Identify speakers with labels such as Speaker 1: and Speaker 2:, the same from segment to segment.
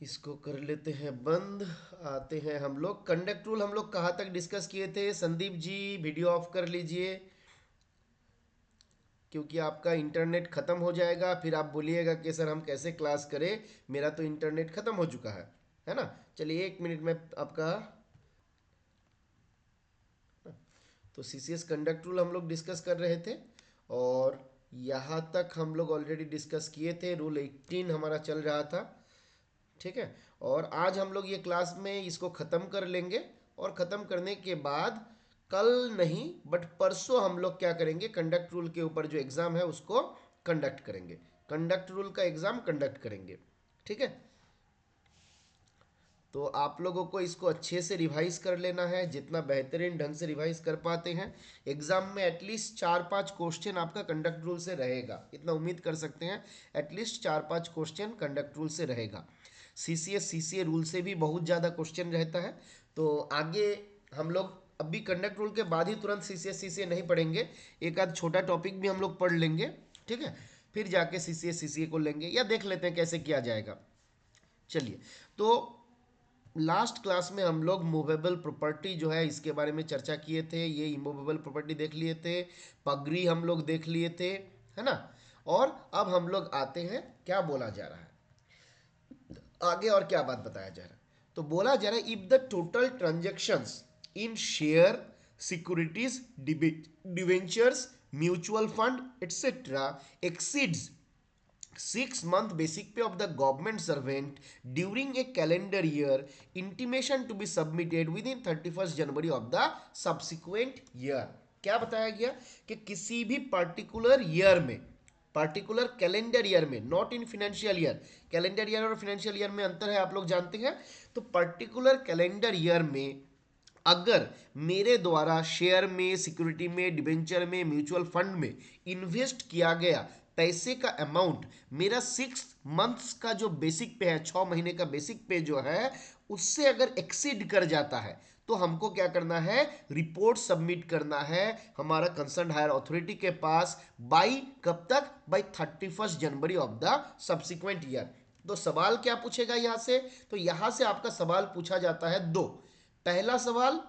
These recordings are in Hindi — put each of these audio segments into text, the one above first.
Speaker 1: इसको कर लेते हैं बंद। आते हैं हम लोग कंडक्ट रूल। हम लोग कहाँ तक डिस्कस किए थे संदीप जी? वीडियो ऑफ कर लीजिए, क्योंकि आपका इंटरनेट ख़त्म हो जाएगा, फिर आप बोलिएगा कि सर हम कैसे क्लास करें, मेरा तो इंटरनेट ख़त्म हो चुका है ना। चलिए 1 मिनट में आपका। तो सीसीएस कंडक्ट रूल हम लोग डिस्कस कर रहे थे, और यहाँ तक हम लोग ऑलरेडी डिस्कस किए थे। रूल 18 हमारा चल रहा था, ठीक है। और आज हम लोग ये क्लास में इसको ख़त्म कर लेंगे, और ख़त्म करने के बाद कल नहीं बट परसों हम लोग क्या करेंगे, कंडक्ट रूल के ऊपर जो एग्ज़ाम है उसको कंडक्ट करेंगे। कंडक्ट रूल का एग्ज़ाम कंडक्ट करेंगे, ठीक है। तो आप लोगों को इसको अच्छे से रिवाइज कर लेना है, जितना बेहतरीन ढंग से रिवाइज कर पाते हैं। एग्जाम में एटलीस्ट 4-5 क्वेश्चन आपका कंडक्ट रूल से रहेगा, इतना उम्मीद कर सकते हैं। एटलीस्ट 4-5 क्वेश्चन कंडक्ट रूल से रहेगा। सीसीएस सीसीए रूल से भी बहुत ज़्यादा क्वेश्चन रहता है। तो आगे हम लोग अभी कंडक्ट रूल के बाद ही तुरंत सीसीएस सीसीए नहीं पढ़ेंगे, एक आध छोटा टॉपिक भी हम लोग पढ़ लेंगे, ठीक है। फिर जाके सीसीएस सीसीए को लेंगे, या देख लेते हैं कैसे किया जाएगा। चलिए, तो लास्ट क्लास में हम लोग मूवेबल प्रॉपर्टी जो है इसके बारे में चर्चा किए थे। ये इमूवेबल प्रॉपर्टी देख लिए थे, पगड़ी हम लोग देख लिए थे, है ना। और अब हम लोग आते हैं क्या बोला जा रहा है आगे, और क्या बात बताया जा रहा है। तो बोला जा रहा है, if the total transactions in share, securities, debentures, mutual fund etcetera exceeds 6 month basic pay of the government servant during a calendar year, intimation to be submitted within 31st January of the subsequent year। क्या बताया गया कि किसी भी पर्टिकुलर ईयर में, पर्टिकुलर कैलेंडर ईयर में, not in financial year. Calendar year और फिनेंशियल ईयर में अंतर है, आप लोग जानते हैं। तो पर्टिकुलर कैलेंडर ईयर में अगर मेरे द्वारा शेयर में, सिक्योरिटी में, डिबेंचर में, म्यूचुअल फंड में इन्वेस्ट किया गया पैसे का अमाउंट मेरा 6 मंथ्स का जो बेसिक पे है, 6 महीने का बेसिक पे जो है, उससे अगर एक्सीड कर जाता है तो हमको क्या करना है, रिपोर्ट सबमिट करना है हमारा कंसर्न हायर अथॉरिटी के पास। बाई कब तक? By 31st January of the subsequent year. तो सवाल क्या पूछेगा यहां से? तो यहां से आपका सवाल पूछा जाता है दो। पहला सवाल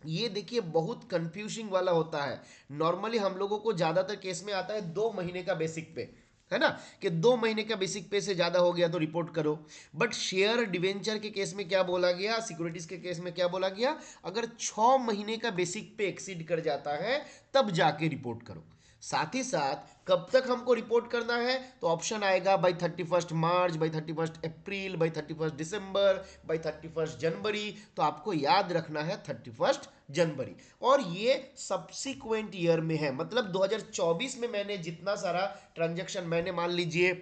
Speaker 1: ये देखिए बहुत कंफ्यूजिंग वाला होता है। नॉर्मली हम लोगों को ज्यादातर केस में आता है 2 महीने का बेसिक पे, है ना, कि 2 महीने का बेसिक पे से ज्यादा हो गया तो रिपोर्ट करो। बट शेयर डिवेंचर के केस में क्या बोला गया, सिक्योरिटीज के केस में क्या बोला गया, अगर 6 महीने का बेसिक पे एक्सीड कर जाता है तब जाके रिपोर्ट करो। साथ ही साथ कब तक हमको रिपोर्ट करना है, तो ऑप्शन आएगा by 31st March, by 31st April, by 31st December, by 31st जनवरी। तो आपको याद रखना है 31st जनवरी। और ये सब्सिक्वेंट ईयर में है, मतलब 2024 में मैंने जितना सारा ट्रांजेक्शन मैंने मान लीजिए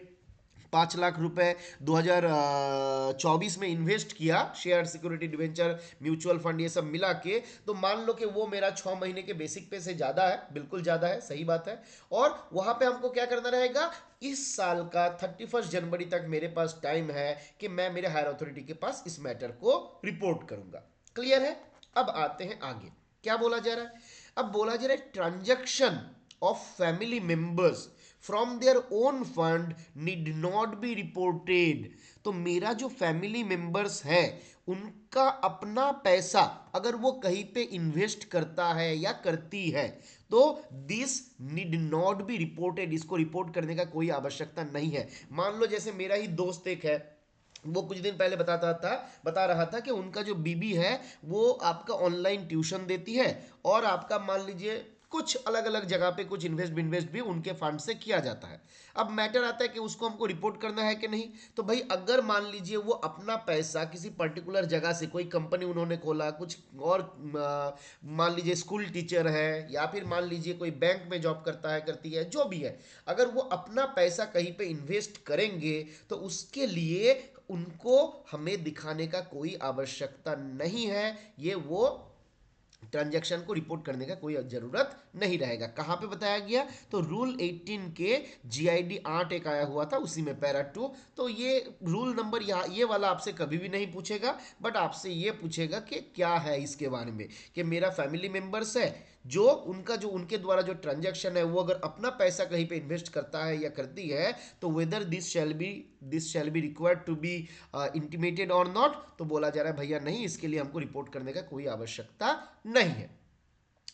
Speaker 1: 5 लाख रुपए 2024 में इन्वेस्ट किया, share, security, debenture, mutual fund ये सब मिला के, तो मान लो कि वो मेरा 6 महीने के बेसिक पे से ज़्यादा है, बिल्कुल ज़्यादा है, सही बात है। और वहाँ पे हमको क्या करना रहेगा, इस साल का 31st जनवरी तक मेरे पास टाइम है कि मैं मेरे हायर अथॉरिटी के पास इस मैटर को रिपोर्ट करूंगा। क्लियर है? अब आते हैं आगे, क्या बोला जा रहा है। अब बोला जा रहा है transaction of family members from their own fund need not be reported. तो मेरा जो फैमिली मेंबर्स है उनका अपना पैसा अगर वो कहीं पे इन्वेस्ट करता है या करती है, तो this need not be reported, इसको रिपोर्ट करने का कोई आवश्यकता नहीं है। मान लो जैसे मेरा ही दोस्त एक है, वो कुछ दिन पहले बता रहा था कि उनका जो बीबी है वो आपका ऑनलाइन ट्यूशन देती है, और आपका मान लीजिए कुछ अलग अलग जगह पे कुछ इन्वेस्ट भी उनके फंड से किया जाता है। अब मैटर आता है कि उसको हमको रिपोर्ट करना है कि नहीं। तो भाई अगर मान लीजिए वो अपना पैसा किसी पर्टिकुलर जगह से, कोई कंपनी उन्होंने खोला, कुछ और मान लीजिए स्कूल टीचर है, या फिर मान लीजिए कोई बैंक में जॉब करता है, करती है, जो भी है, अगर वो अपना पैसा कहीं पे इन्वेस्ट करेंगे तो उसके लिए उनको हमें दिखाने का कोई आवश्यकता नहीं है। ये वो ट्रांजैक्शन को रिपोर्ट करने का कोई जरूरत नहीं रहेगा। कहाँ पे बताया गया, तो रूल 18 के जीआईडी 8 एक आया हुआ था उसी में पैरा 2। तो ये रूल नंबर यहाँ ये वाला आपसे कभी भी नहीं पूछेगा, बट आपसे ये पूछेगा कि क्या है इसके बारे में, कि मेरा फैमिली मेंबर्स है जो उनके द्वारा जो ट्रांजैक्शन है, वो अगर अपना पैसा कहीं पे इन्वेस्ट करता है या करती है, तो whether this shall be required to be intimated और नॉट, तो बोला जा रहा है भैया नहीं, इसके लिए हमको रिपोर्ट करने का कोई आवश्यकता नहीं है।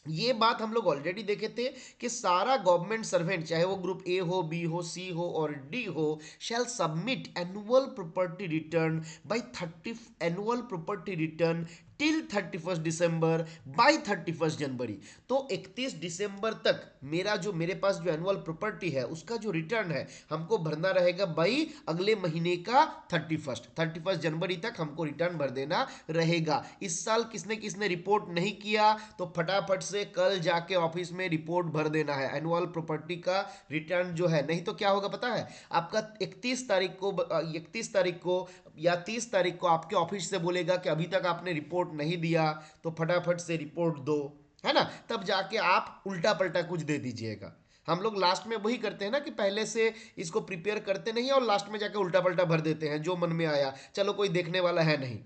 Speaker 1: ये बात हम लोग ऑलरेडी देखे थे कि सारा गवर्नमेंट सर्वेंट, चाहे वो ग्रुप ए हो, बी हो, सी हो और डी हो, shall submit annual property return by 30 annual property return till 31 December by 31 January. तो 31 दिसंबर तक मेरे पास जो एनुअल प्रॉपर्टी है उसका जो रिटर्न है हमको भरना रहेगा बाई अगले महीने का 31 जनवरी तक हमको रिटर्न भर देना रहेगा। इस साल किसने किसने रिपोर्ट नहीं किया तो फटाफट से कल जाके ऑफिस में रिपोर्ट भर देना है एनुअल प्रॉपर्टी का रिटर्न जो है। नहीं तो क्या होगा पता है, आपका 31 तारीख को या 30 तारीख को आपके ऑफिस से बोलेगा कि अभी तक आपने रिपोर्ट नहीं दिया, तो फटाफट से रिपोर्ट दो, है ना। तब जाके आप उल्टा पलटा कुछ दे दीजिएगा। हम लोग लास्ट में वही करते हैं ना कि पहले से इसको प्रिपेयर करते नहीं और लास्ट में जाके उल्टा पलटा भर देते हैं जो मन में आया, चलो कोई देखने वाला है नहीं,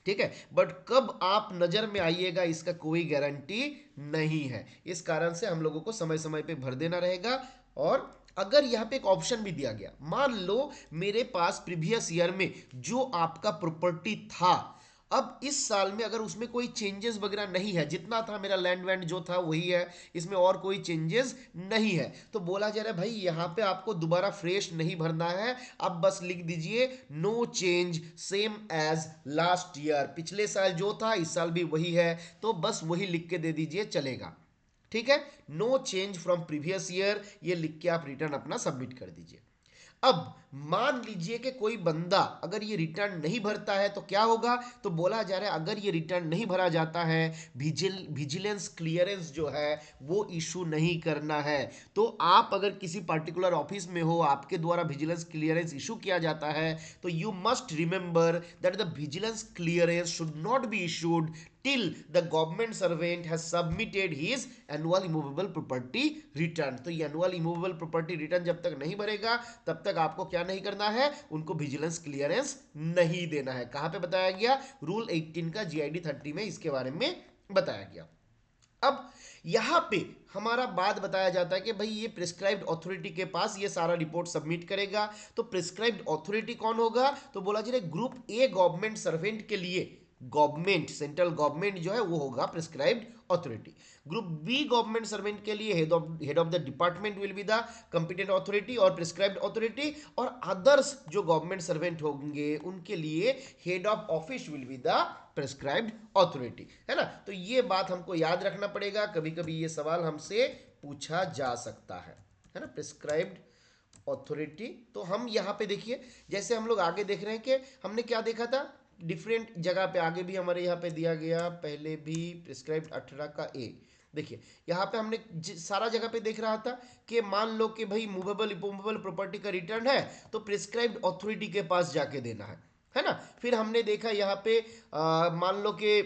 Speaker 1: ठीक है। बट कब आप नजर में आइएगा इसका कोई गारंटी नहीं है। इस कारण से हम लोगों को समय समय पे भर देना रहेगा। और अगर यहाँ पे एक ऑप्शन भी दिया गया, मान लो मेरे पास प्रीवियस ईयर में जो आपका प्रॉपर्टी था, अब इस साल में अगर उसमें कोई चेंजेस वगैरह नहीं है, जितना था मेरा लैंड वैंड जो था वही है, इसमें और कोई चेंजेस नहीं है, तो बोला जा रहा है भाई यहाँ पे आपको दोबारा फ्रेश नहीं भरना है। अब बस लिख दीजिए no change same as last year, पिछले साल जो था इस साल भी वही है, तो बस वही लिख के दे दीजिए चलेगा, ठीक है। No change from previous year, ये लिख के आप रिटर्न अपना सबमिट कर दीजिए। अब मान लीजिए कि कोई बंदा अगर ये रिटर्न नहीं भरता है तो क्या होगा, तो बोला जा रहा है अगर ये रिटर्न नहीं भरा जाता है, विजिलेंस क्लियरेंस जो है वो इशू नहीं करना है। तो आप अगर किसी पर्टिकुलर ऑफिस में हो, आपके द्वारा विजिलेंस क्लियरेंस इशू किया जाता है, तो you must remember that the vigilance clearance should not be issued till the government servant has submitted his annual immovable property return। तो ये annual immovable property return जब तक नहीं भरेगा तब तक आपको क्या नहीं करना है, उनको विजिलेंस क्लियरेंस नहीं देना है। कहां पे बताया गया, रूल 18 का GID 30 में इसके बारे में बताया गया। अब यहां पे हमारा बात बताया जाता है कि भाई ये प्रिस्क्राइब्ड अथॉरिटी के पास ये सारा रिपोर्ट सबमिट करेगा। तो प्रिस्क्राइब्ड अथॉरिटी कौन होगा, तो बोला जा रहा है ग्रुप ए गवर्नमेंट सर्वेंट के लिए गवर्नमेंट, सेंट्रल गवर्नमेंट जो है वो होगा prescribed authority. Group B government servant के लिए head of the department will be the competent authority और प्रिस्क्राइब्ड अथॉरिटी, और अदर्स जो गवर्नमेंट सर्वेंट होंगे उनके लिए head of office will be the prescribed authority, है ना। तो ये बात हमको याद रखना पड़ेगा, कभी कभी ये सवाल हमसे पूछा जा सकता है ना। प्रिस्क्राइब्ड अथॉरिटी, तो हम यहाँ पे देखिए जैसे हम लोग आगे देख रहे हैं कि हमने क्या देखा था, डिफरेंट जगह पे आगे भी हमारे यहाँ पे दिया गया, पहले भी प्रिस्क्राइब्ड 18 का ए, देखिए यहाँ पे हमने सारा जगह पे देख रहा था कि मान लो कि भाई मूवेबल इमूवेबल प्रॉपर्टी का रिटर्न है तो प्रिस्क्राइब्ड अथॉरिटी के पास जाके देना है ना। फिर हमने देखा यहाँ पे मान लो कि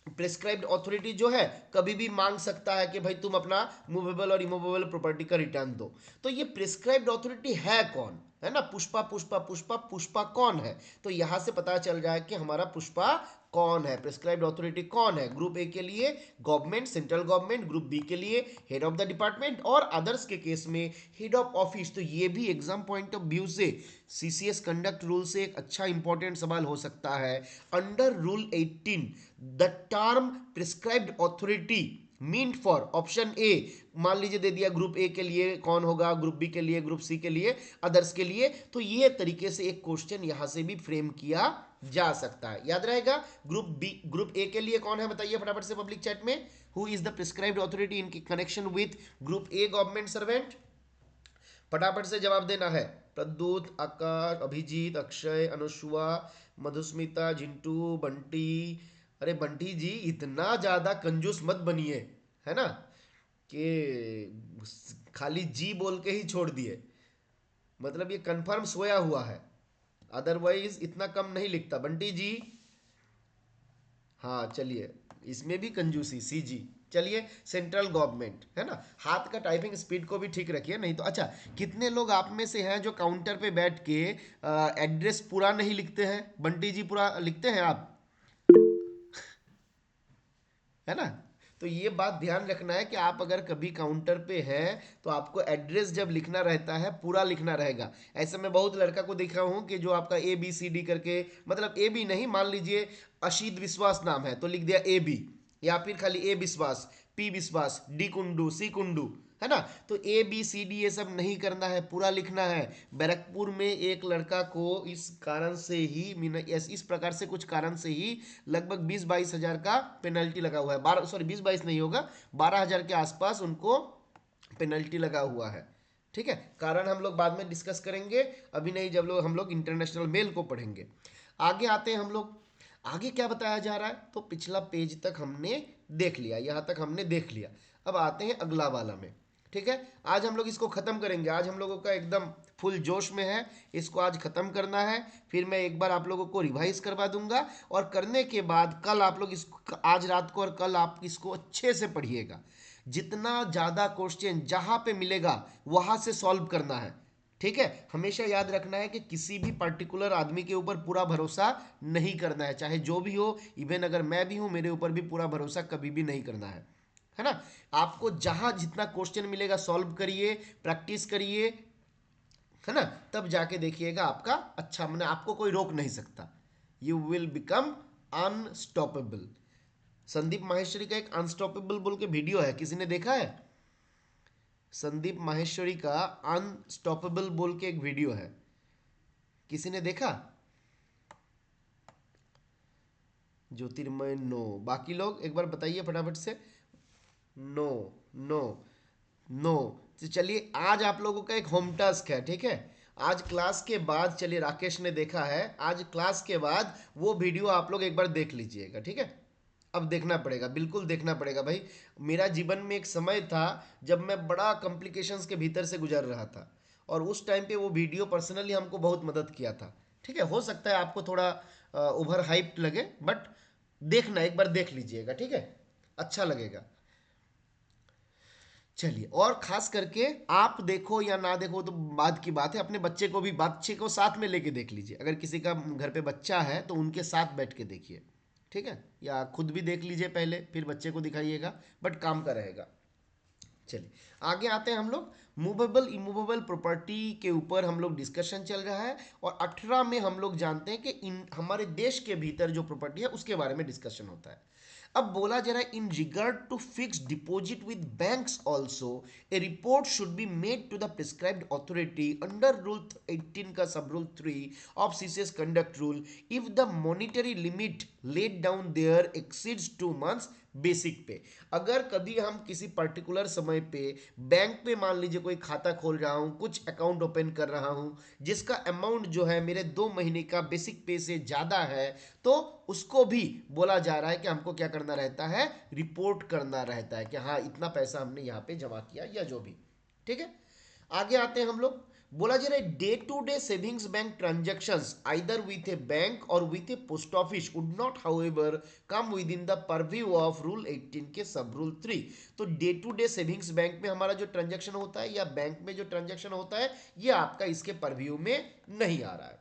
Speaker 1: प्रिस्क्राइब्ड अथॉरिटी जो है कभी भी मांग सकता है कि भाई तुम अपना मूवेबल और इमूवेबल प्रॉपर्टी का रिटर्न दो। तो ये प्रिस्क्राइब्ड अथॉरिटी है कौन, है ना, पुष्पा पुष्पा पुष्पा पुष्पा कौन है, तो यहां से पता चल जाए कि हमारा पुष्पा कौन है, प्रिस्क्राइब्ड अथॉरिटी कौन है। ग्रुप ए के लिए government, central government, group B के लिए हेड ऑफ द डिपार्टमेंट और अदर्स के केस में हेड ऑफ ऑफिस। तो ये भी एग्जाम पॉइंट ऑफ व्यू से CCS कंडक्ट रूल से एक अच्छा इंपॉर्टेंट सवाल हो सकता है। Under rule 18 the term prescribed authority mean for option A, मान लीजिए दे दिया ग्रुप ए के लिए कौन होगा, ग्रुप बी के लिए, ग्रुप सी के लिए, अदर्स के लिए। तो ये तरीके से एक क्वेश्चन यहां से भी फ्रेम किया जा सकता है, याद रहेगा। ग्रुप ए के लिए कौन है बताइए फटाफट से पब्लिक चैट में, who is the prescribed authority in connection with group A government servant, फटाफट से जवाब देना है। प्रद्युत, आकाश, अभिजीत, अक्षय, अनुष्वा, मधुस्मिता, जिंटू, बंटी। अरे बंटी जी इतना ज्यादा कंजूस मत बनिए, है ना, कि खाली जी बोल के ही छोड़ दिए, मतलब ये कंफर्म सोया हुआ है, अदरवाइज इतना कम नहीं लिखता बंटी जी। हाँ चलिए, इसमें भी कंजूसी, सी जी। चलिए सेंट्रल गवर्नमेंट, है ना, हाथ का टाइपिंग स्पीड को भी ठीक रखिए, नहीं तो। अच्छा, कितने लोग आप में से हैं जो काउंटर पे बैठ के एड्रेस पूरा नहीं लिखते हैं, बंटी जी पूरा लिखते हैं आप, है ना। तो ये बात ध्यान रखना है कि आप अगर कभी काउंटर पे हैं तो आपको एड्रेस जब लिखना रहता है पूरा लिखना रहेगा। ऐसे में बहुत लड़का को देखा हूँ कि जो आपका ABCD करके, मतलब ए बी नहीं, मान लीजिए अशीद विश्वास नाम है तो लिख दिया AB, या फिर खाली A विश्वास, P विश्वास, D कुंडू, C कुंडू, है ना। तो ABCD ये सब नहीं करना है, पूरा लिखना है। बैरकपुर में एक लड़का को इस कारण से ही इस प्रकार से कुछ कारण से ही लगभग 20-22 हजार का पेनल्टी लगा हुआ है। 20-22 नहीं होगा, 12,000 के आसपास उनको पेनल्टी लगा हुआ है। ठीक है, कारण हम लोग बाद में डिस्कस करेंगे, अभी नहीं, जब हम लोग इंटरनेशनल मेल को पढ़ेंगे। आगे आते हैं हम लोग, आगे क्या बताया जा रहा है। तो पिछला पेज तक हमने देख लिया, यहाँ तक हमने देख लिया। अब आते हैं अगला वाला में। ठीक है, आज हम लोग इसको ख़त्म करेंगे। आज हम लोगों का एकदम फुल जोश में है, इसको आज ख़त्म करना है। फिर मैं एक बार आप लोगों को रिवाइज करवा दूंगा, और करने के बाद कल आप लोग इसको, आज रात को और कल आप इसको अच्छे से पढ़िएगा। जितना ज़्यादा क्वेश्चन जहाँ पे मिलेगा वहाँ से सॉल्व करना है। ठीक है, हमेशा याद रखना है कि किसी भी पर्टिकुलर आदमी के ऊपर पूरा भरोसा नहीं करना है, चाहे जो भी हो। इवन अगर मैं भी हूँ, मेरे ऊपर भी पूरा भरोसा कभी भी नहीं करना है ना। आपको जहां जितना क्वेश्चन मिलेगा सॉल्व करिए, प्रैक्टिस करिए, है ना। तब जाके देखिएगा आपका अच्छा, मैंने आपको कोई रोक नहीं सकता। You will become unstoppable. Sandeep Maheshwari का एक अनस्टॉपेबल बोल के वीडियो है, किसी ने देखा है? संदीप माहेश्वरी का अनस्टॉपेबल बोल के एक वीडियो है, किसी ने देखा? ज्योतिर्मय नो, बाकी लोग एक बार बताइए फटाफट से। No, no, no. तो चलिए, आज आप लोगों का एक होम टास्क है। ठीक है, आज क्लास के बाद, चलिए राकेश ने देखा है, आज क्लास के बाद वो वीडियो आप लोग एक बार देख लीजिएगा। ठीक है, अब देखना पड़ेगा, बिल्कुल देखना पड़ेगा भाई। मेरा जीवन में एक समय था जब मैं बड़ा कॉम्प्लिकेशंस के भीतर से गुजर रहा था, और उस टाइम पे वो वीडियो पर्सनली हमको बहुत मदद किया था। ठीक है, हो सकता है आपको थोड़ा ओवर हाइप लगे, बट देखना, एक बार देख लीजिएगा। ठीक है, अच्छा लगेगा। चलिए, और खास करके आप देखो या ना देखो तो बात की बात है, अपने बच्चे को साथ में लेके देख लीजिए। अगर किसी का घर पे बच्चा है तो उनके साथ बैठ के देखिए। ठीक है, या खुद भी देख लीजिए पहले, फिर बच्चे को दिखाइएगा, बट काम का रहेगा। चलिए, आगे आते हैं हम लोग। मूवेबल इमूवेबल प्रॉपर्टी के ऊपर हम लोग डिस्कशन चल रहा है, और 18 में हम लोग जानते हैं कि इन हमारे देश के भीतर जो प्रॉपर्टी है उसके बारे में डिस्कशन होता है। अब बोला जा रहा है, in regard to fix deposit with banks also a report should be made to the prescribed authority under rule 18 का sub rule 3 of CCS conduct rule if the monetary limit laid down there exceeds 2 months basic pay. अगर कभी हम किसी पर्टिकुलर समय पे बैंक पे मान लीजिए कोई खाता खोल रहा हूँ, कुछ अकाउंट ओपन कर रहा हूँ, जिसका अमाउंट जो है मेरे 2 महीने का बेसिक पे से ज़्यादा है, तो उसको भी बोला जा रहा है कि हमको क्या करना रहता है, रिपोर्ट करना रहता है कि हाँ इतना पैसा हमने यहाँ पे जमा किया या जो भी। ठीक है, आगे आते हैं हम लोग। बोला जा रहा है, day to day savings bank transactions either with a bank or with a post office would not however come within the purview of rule 18 के सब रूल 3। तो day to day savings bank में हमारा जो ट्रांजेक्शन होता है या बैंक में जो ट्रांजेक्शन होता है, ये आपका इसके परव्यू में नहीं आ रहा है।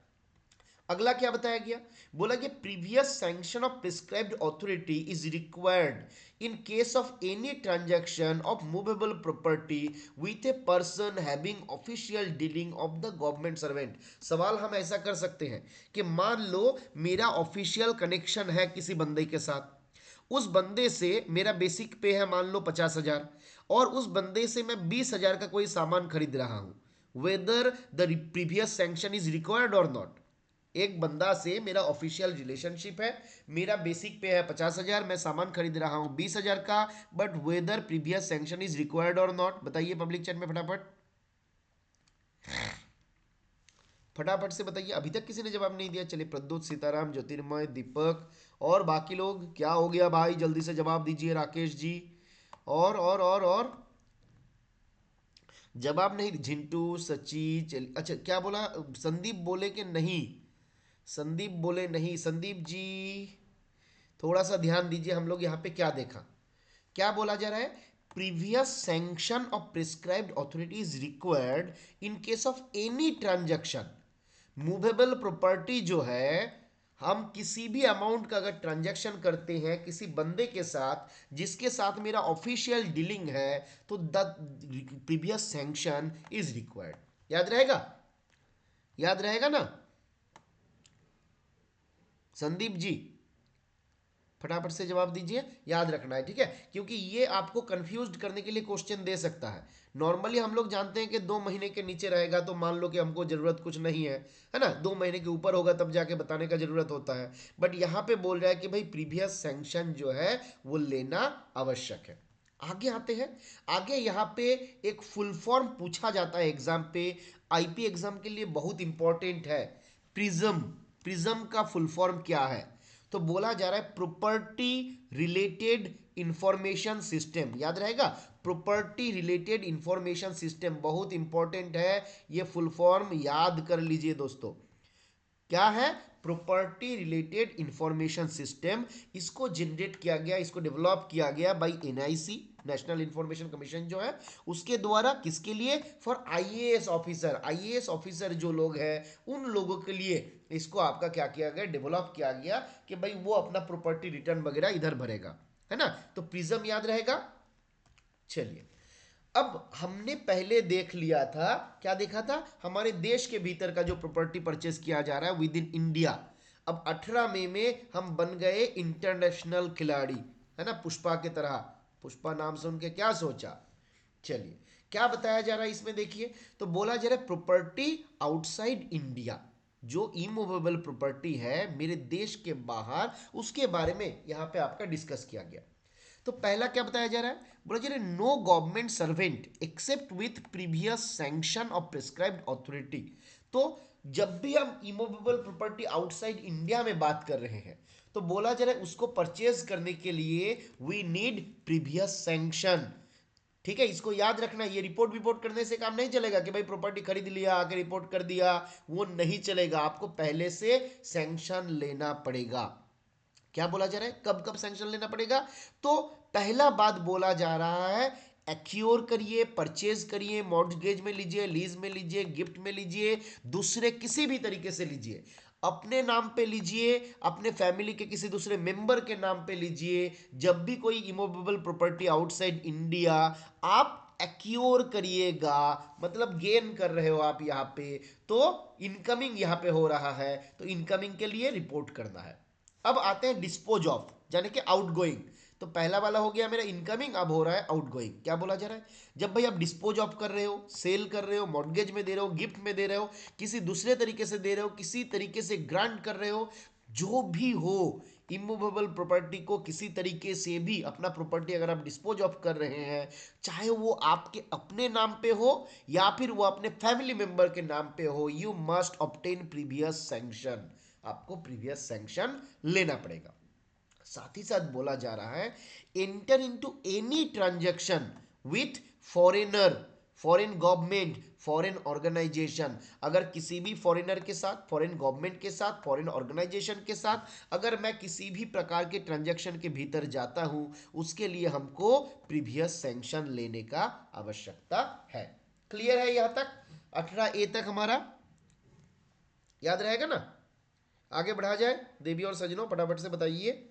Speaker 1: अगला क्या बताया गया, बोला कि previous sanction of prescribed authority is required in case of any transaction of movable property with a person having official dealing of the government servant. सवाल हम ऐसा कर सकते हैं कि मान लो मेरा ऑफिशियल कनेक्शन है किसी बंदे के साथ, उस बंदे से मेरा बेसिक पे है मान लो 50,000, और उस बंदे से मैं 20,000 का कोई सामान खरीद रहा हूं, whether the previous sanction is required और नॉट। एक बंदा से मेरा ऑफिशियल रिलेशनशिप है, मेरा बेसिक पे है 50,000, मैं सामान खरीद रहा हूं 20,000 का, but whether previous sanction is required और नॉट। बताइए पब्लिक चैट में फटाफट, फटाफट से बताइए। अभी तक किसी ने जवाब नहीं दिया। चलिए, प्रद्योत, सीताराम, ज्योतिर्मय, दीपक और बाकी लोग, क्या हो गया भाई, जल्दी से जवाब दीजिए। राकेश जी, और जवाब नहीं, झिंटू, सची, चलिए, अच्छा क्या बोला, संदीप बोले कि नहीं, संदीप बोले नहीं। संदीप जी थोड़ा सा ध्यान दीजिए, हम लोग यहाँ पे क्या देखा, क्या बोला जा रहा है, previous sanction of prescribed authority is required in case of any transaction. Movable property जो है हम किसी भी अमाउंट का अगर ट्रांजैक्शन करते हैं किसी बंदे के साथ जिसके साथ मेरा ऑफिशियल डीलिंग है, तो the previous sanction is required. याद रहेगा? याद रहेगा ना संदीप जी? फटाफट से जवाब दीजिए, याद रखना है, ठीक है, क्योंकि ये आपको कंफ्यूज करने के लिए क्वेश्चन दे सकता है। नॉर्मली हम लोग जानते हैं कि 2 महीने के नीचे रहेगा तो मान लो कि हमको जरूरत कुछ नहीं है ना, 2 महीने के ऊपर होगा तब जाके बताने का जरूरत होता है। बट यहाँ पे बोल रहा है कि भाई प्रीवियस सैंक्शन जो है वो लेना आवश्यक है। आगे आते हैं। आगे यहाँ पे एक फुल फॉर्म पूछा जाता है एग्जाम पे, आईपी एग्जाम के लिए बहुत इंपॉर्टेंट है। प्रिज्म, प्रिज्म का फुल फॉर्म क्या है? तो बोला जा रहा है प्रॉपर्टी रिलेटेड इंफॉर्मेशन सिस्टम। याद रहेगा? प्रॉपर्टी रिलेटेड इंफॉर्मेशन सिस्टम बहुत इंपॉर्टेंट है, ये फुल फॉर्म याद कर लीजिए दोस्तों। क्या है? Property related information system. इसको जनरेट किया गया, इसको डेवलप किया गया by NIC, national information commission जो है उसके द्वारा। किसके लिए? For IAS officer. IAS officer जो लोग हैं उन लोगों के लिए इसको आपका क्या किया गया, डेवलप किया गया कि भाई वो अपना प्रॉपर्टी रिटर्न वगैरह इधर भरेगा, है ना। तो प्रिज्म याद रहेगा। चलिए, अब हमने पहले देख लिया था, क्या देखा था? हमारे देश के भीतर का जो प्रॉपर्टी परचेस किया जा रहा है विद इन इंडिया। अब 18 मई में हम बन गए इंटरनेशनल खिलाड़ी, है ना, पुष्पा की तरह। पुष्पा नाम सुन के क्या सोचा? चलिए, क्या बताया जा रहा है इसमें देखिए। तो बोला जा रहा है प्रॉपर्टी आउटसाइड इंडिया, जो इमूवेबल प्रॉपर्टी है मेरे देश के बाहर, उसके बारे में यहां पे आपका डिस्कस किया गया। तो पहला क्या बताया जा रहा है? बोला जा रहा है no government servant except with previous sanction of prescribed authority. तो जब भी हम इमूवेबल प्रॉपर्टी आउटसाइड इंडिया में बात कर रहे हैं तो बोला जा रहा है उसको परचेज करने के लिए वी नीड प्रीवियस सैंक्शन। ठीक है, इसको याद रखना। ये रिपोर्ट विपोर्ट करने से काम नहीं चलेगा कि भाई प्रॉपर्टी खरीद लिया आके रिपोर्ट कर दिया, वो नहीं चलेगा। आपको पहले से सैंक्शन लेना पड़ेगा। क्या बोला जा रहा है? कब कब सैंक्शन लेना पड़ेगा? तो पहला बात बोला जा रहा है एक्योर करिए, परचेज करिए, मॉर्टगेज में लीजिए, लीज में लीजिए, गिफ्ट में लीजिए, दूसरे किसी भी तरीके से लीजिए, अपने नाम पे लीजिए, अपने फैमिली के किसी दूसरे मेंबर के नाम पे लीजिए। जब भी कोई इमूवेबल प्रॉपर्टी आउटसाइड इंडिया आप एक्योर करिएगा, मतलब गेन कर रहे हो आप यहाँ पे, तो इनकमिंग यहाँ पे हो रहा है, तो इनकमिंग के लिए रिपोर्ट करना है। अब आते हैं डिस्पोज ऑफ, यानी कि आउटगोइंग। तो पहला वाला हो गया मेरा इनकमिंग, अब हो रहा है आउटगोइंग। क्या बोला जा रहा है? जब भाई आप डिस्पोज ऑफ कर रहे हो, सेल कर रहे हो, मॉर्गेज में दे रहे हो, गिफ्ट में दे रहे हो, किसी दूसरे तरीके से दे रहे हो, किसी तरीके से ग्रांट कर रहे हो, जो भी हो, इमूवेबल प्रॉपर्टी को किसी तरीके से भी अपना प्रॉपर्टी अगर आप डिस्पोज ऑफ कर रहे हैं, चाहे वो आपके अपने नाम पे हो या फिर वो अपने फैमिली मेंबर के नाम पे हो, you must obtain previous sanction. आपको प्रीवियस सैंक्शन लेना पड़ेगा। साथ ही साथ बोला जा रहा है enter into any transaction with foreigner, foreign government, foreign organisation. अगर किसी भी फॉरेनर के साथ, फॉरेन गवर्नमेंट के साथ, फॉरेन ऑर्गेनाइजेशन के साथ अगर मैं किसी भी प्रकार के ट्रांजैक्शन के भीतर जाता हूं, उसके लिए हमको प्रीवियस सैंक्शन लेने का आवश्यकता है। क्लियर है यहां तक? 18A तक हमारा याद रहेगा ना? आगे बढ़ा जाए देवी और सजनों, फटाफट से बताइए।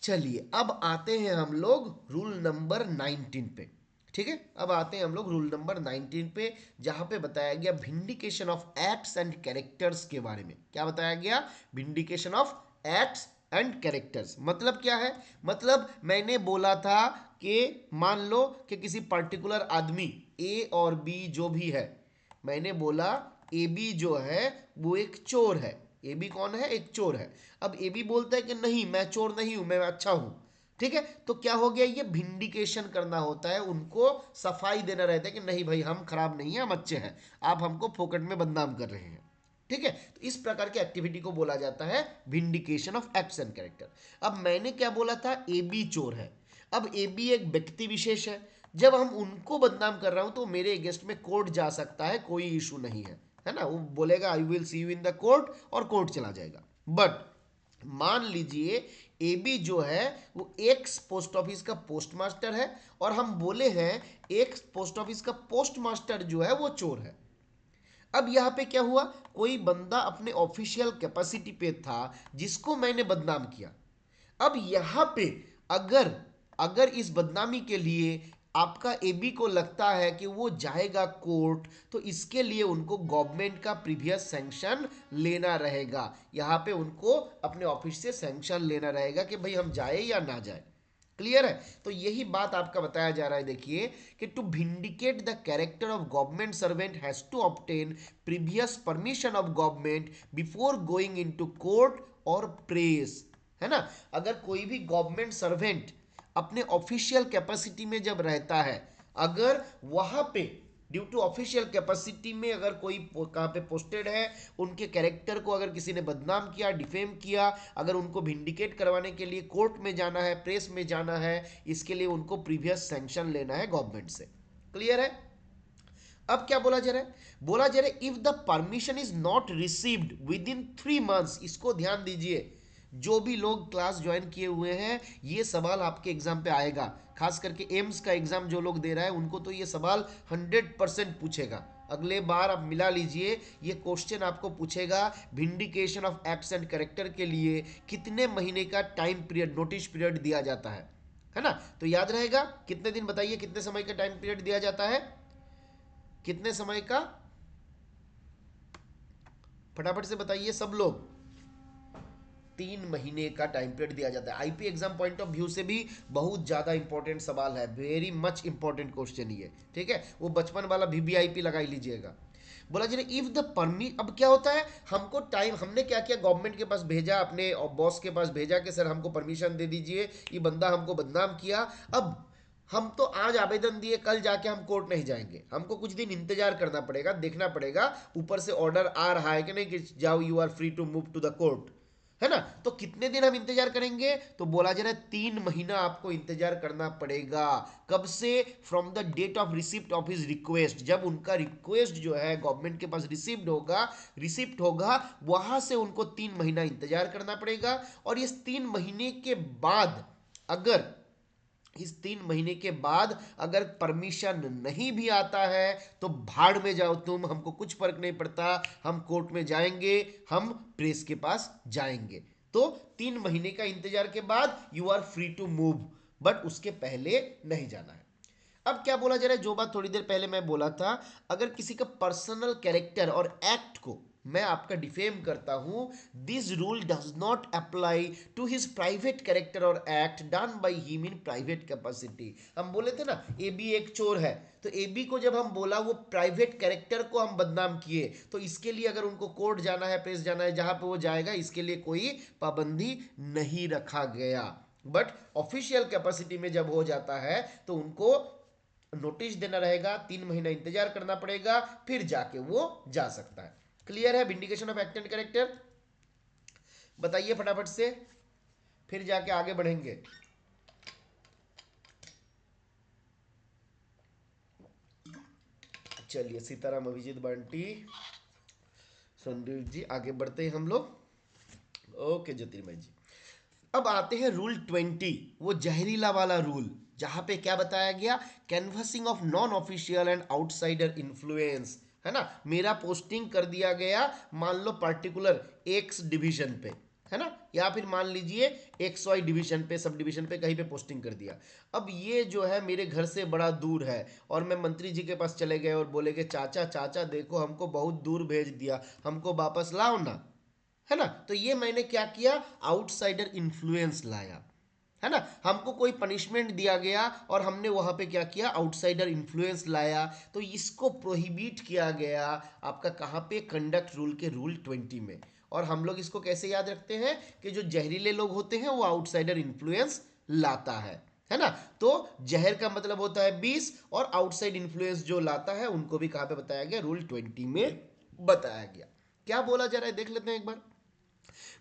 Speaker 1: चलिए, अब आते हैं हम लोग रूल नंबर 19 पे। ठीक है, अब आते हैं हम लोग रूल नंबर 19 पे, जहां पे बताया गया vindication of acts and characters के बारे में। क्या बताया गया? Vindication of acts and characters. मतलब क्या है? मतलब मैंने बोला था कि मान लो कि किसी पर्टिकुलर आदमी ए और बी जो भी है, मैंने बोला ए बी जो है वो एक चोर है। ए बी कौन है? एक चोर है। अब ए बी बोलता है कि नहीं मैं चोर नहीं हूं, मैं अच्छा हूं। ठीक है, तो क्या हो गया? ये विंडिकेशन करना होता है, उनको सफाई देना रहता है कि नहीं भाई हम खराब नहीं है, हम अच्छे हैं, आप हमको फोकट में बदनाम कर रहे हैं। ठीक है, तो इस प्रकार की एक्टिविटी को बोला जाता है vindication of acts and character. अब मैंने क्या बोला था? ए बी चोर है। अब ए बी एक व्यक्ति विशेष है, जब हम उनको बदनाम कर रहा हूं तो मेरे अगेंस्ट में कोर्ट जा सकता है, कोई इशू नहीं है ना। वो बोलेगा I will see you in the court और कोर्ट चला जाएगा। बट मान लीजिए ए बी जो है वो एक्स पोस्ट ऑफिस का पोस्ट मास्टर है और हम बोले हैं एक्स पोस्ट ऑफिस का पोस्ट मास्टर जो है वो चोर है। अब यहाँ पे क्या हुआ, कोई बंदा अपने ऑफिशियल कैपेसिटी पे था जिसको मैंने बदनाम किया। अब यहाँ पे अगर अगर इस बदनामी के लिए आपका एबी को लगता है कि वो जाएगा कोर्ट, तो इसके लिए उनको गवर्नमेंट का प्रीवियस सैंक्शन लेना रहेगा। यहाँ पे उनको अपने ऑफिस से सैंक्शन लेना रहेगा कि भाई हम जाए या ना जाए। क्लियर है? तो यही बात आपका बताया जा रहा है। देखिए कि to vindicate the character of government servant has to obtain previous permission of government before going into court और प्रेस, है ना। अगर कोई भी गवर्नमेंट सर्वेंट अपने ऑफिशियल कैपेसिटी में जब रहता है, अगर वहां पे ड्यू टू ऑफिशियल कैपेसिटी में अगर कोई कहाँ पे पोस्टेड है, उनके कैरेक्टर को अगर किसी ने बदनाम किया, डिफेम किया, अगर उनको विंडिकेट करवाने के लिए कोर्ट में जाना है, प्रेस में जाना है, इसके लिए उनको प्रीवियस सैंक्शन लेना है गवर्नमेंट से। क्लियर है? अब क्या बोला जा रहा है, बोला जा रहा है if the permission is not received with in 3 months. इसको ध्यान दीजिए, जो भी लोग क्लास ज्वाइन किए हुए हैं, ये सवाल आपके एग्जाम पे आएगा। खास करके एम्स का एग्जाम जो लोग दे रहा है उनको तो ये सवाल 100% पूछेगा। अगले बार आप मिला लीजिए, ये क्वेश्चन आपको पूछेगा vindication of acts and character के लिए कितने महीने का टाइम पीरियड, नोटिस पीरियड दिया जाता है ना। तो याद रहेगा कितने दिन, बताइए कितने समय का टाइम पीरियड दिया जाता है, कितने समय का, फटाफट से बताइए सब लोग। 3 महीने का टाइम पीरियड दिया जाता है। IP exam point of view से भी बहुत ज्यादा इंपॉर्टेंट सवाल है, वेरी मच इंपॉर्टेंट क्वेश्चन ये, ठीक है। वो बचपन वाला वीवीआईपी लगा ही लीजिएगा। बोला जी इफ द अब क्या होता है, हमको टाइम, हमने क्या किया, गवर्नमेंट के पास भेजा, अपने बॉस के पास भेजा कि सर हमको परमिशन दे दीजिए, ये बंदा हमको बदनाम किया। अब हम तो आज आवेदन दिए, कल जाके हम कोर्ट नहीं जाएंगे, हमको कुछ दिन इंतजार करना पड़ेगा, देखना पड़ेगा ऊपर से ऑर्डर आ रहा है कि नहीं कि जाओ, you are free to move to the court, है ना। तो कितने दिन हम इंतजार करेंगे, तो बोला जा रहा है 3 महीना आपको इंतजार करना पड़ेगा। कब से? From the date of receipt of his request. जब उनका रिक्वेस्ट जो है गवर्नमेंट के पास रिसिप्ट होगा, वहां से उनको 3 महीना इंतजार करना पड़ेगा। और इस 3 महीने के बाद अगर इस 3 महीने के बाद अगर परमिशन नहीं भी आता है, तो भाड़ में जाओ तुम, हमको कुछ फर्क नहीं पड़ता, हम कोर्ट में जाएंगे, हम प्रेस के पास जाएंगे। तो 3 महीने का इंतजार के बाद you are free to move, but उसके पहले नहीं जाना है। अब क्या बोला जा रहा है, जो बात थोड़ी देर पहले मैं बोला था, अगर किसी का पर्सनल कैरेक्टर और एक्ट को मैं आपका डिफेम करता हूं, this rule does not apply to his private character or act done by him in private capacity. हम बोले थे ना ए बी एक चोर है, तो ए बी को जब हम बोला वो प्राइवेट कैरेक्टर को हम बदनाम किए, तो इसके लिए अगर उनको कोर्ट जाना है, प्रेस जाना है, जहां पे वो जाएगा, इसके लिए कोई पाबंदी नहीं रखा गया। बट ऑफिशियल कैपेसिटी में जब हो जाता है तो उनको नोटिस देना रहेगा, 3 महीना इंतजार करना पड़ेगा, फिर जाके वो जा सकता है। क्लियर है vindication of act and character? बताइए फटाफट से, फिर जाके आगे बढ़ेंगे। चलिए सीताराम, अभिजीत, बंटी, संदीप जी, आगे बढ़ते हैं हम लोग। ओके ज्योतिर्मय जी, अब आते हैं रूल 20, वो जहरीला वाला रूल, जहां पे क्या बताया गया, canvassing of non official and outsider influence, है ना। मेरा पोस्टिंग कर दिया गया मान लो पर्टिकुलर एक्स डिवीजन पे, है ना, या फिर मान लीजिए एक्स वाई डिवीजन पे, सब डिवीजन पे, कहीं पे पोस्टिंग कर दिया। अब ये जो है मेरे घर से बड़ा दूर है, और मैं मंत्री जी के पास चले गए और बोले कि चाचा चाचा देखो हमको बहुत दूर भेज दिया, हमको वापस लाओ ना, है ना। तो ये मैंने क्या किया, आउटसाइडर इन्फ्लुएंस लाया, है ना। हमको कोई पनिशमेंट दिया गया और हमने वहां पे क्या किया, आउटसाइडर इन्फ्लुएंस लाया, तो इसको प्रोहिबिट किया गया आपका कहाँ पे, कंडक्ट रूल के रूल 20 में। और हम लोग इसको कैसे याद रखते हैं कि जो जहरीले लोग होते हैं वो आउटसाइडर इन्फ्लुएंस लाता है ना। तो जहर का मतलब होता है 20, और आउटसाइड इन्फ्लुएंस जो लाता है उनको भी कहाँ पे बताया गया, रूल 20 में बताया गया। क्या बोला जा रहा है देख लेते हैं एक बार।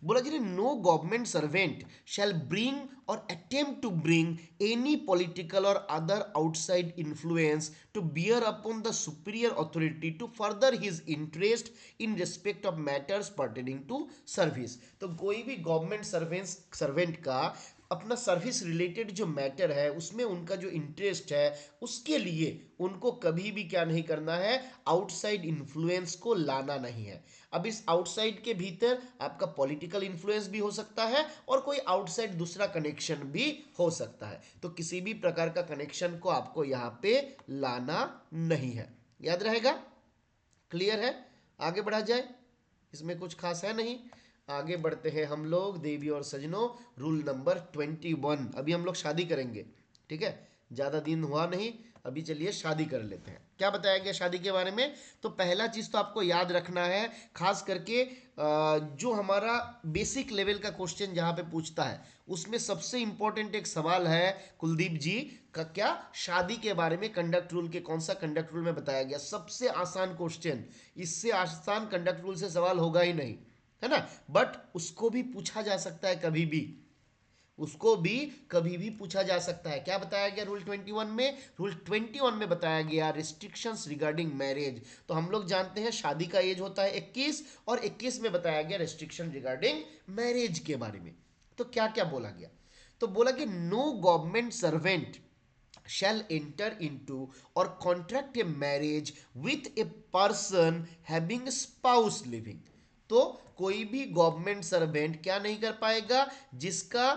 Speaker 1: बोला जी no government servant shall bring or attempt to bring any political or other outside influence to bear upon the superior authority to further his interest in respect of matters pertaining to service. तो कोई भी गवर्नमेंट सर्वेंट का अपना सर्विस रिलेटेड जो मैटर है उसमें उनका जो इंटरेस्ट है, उसके लिए उनको कभी भी क्या नहीं करना है, आउटसाइड इन्फ्लुएंस को लाना नहीं है। अब इस आउटसाइड के भीतर आपका पॉलिटिकल इन्फ्लुएंस भी हो सकता है और कोई आउटसाइड दूसरा कनेक्शन भी हो सकता है। तो किसी भी प्रकार का कनेक्शन को आपको यहाँ पे लाना नहीं है, याद रहेगा। क्लियर है, आगे बढ़ा जाए, इसमें कुछ खास है नहीं। आगे बढ़ते हैं हम लोग देवी और सजनों, रूल नंबर 21। अभी हम लोग शादी करेंगे, ठीक है, ज़्यादा दिन हुआ नहीं, अभी चलिए शादी कर लेते हैं। क्या बताया गया शादी के बारे में? तो पहला चीज़ तो आपको याद रखना है, खास करके जो हमारा बेसिक लेवल का क्वेश्चन जहाँ पे पूछता है उसमें सबसे इंपॉर्टेंट एक सवाल है कुलदीप जी का, क्या शादी के बारे में कंडक्ट रूल के कौन सा कंडक्ट रूल में बताया गया। सबसे आसान क्वेश्चन, इससे आसान कंडक्ट रूल से सवाल होगा ही नहीं, है ना। बट उसको भी पूछा जा सकता है कभी भी, उसको भी कभी भी पूछा जा सकता है। क्या बताया गया रूल 21 में? रूल 21 में बताया गया रिस्ट्रिक्शंस रिगार्डिंग मैरिज। तो हम लोग जानते हैं शादी का एज होता है 21, और 21 में बताया गया रिस्ट्रिक्शन रिगार्डिंग मैरिज के बारे में। तो क्या क्या बोला गया? तो बोला कि no government servant shall enter into or contract a marriage with a person having spouse living। तो कोई भी गवर्नमेंट सर्वेंट क्या नहीं कर पाएगा, जिसका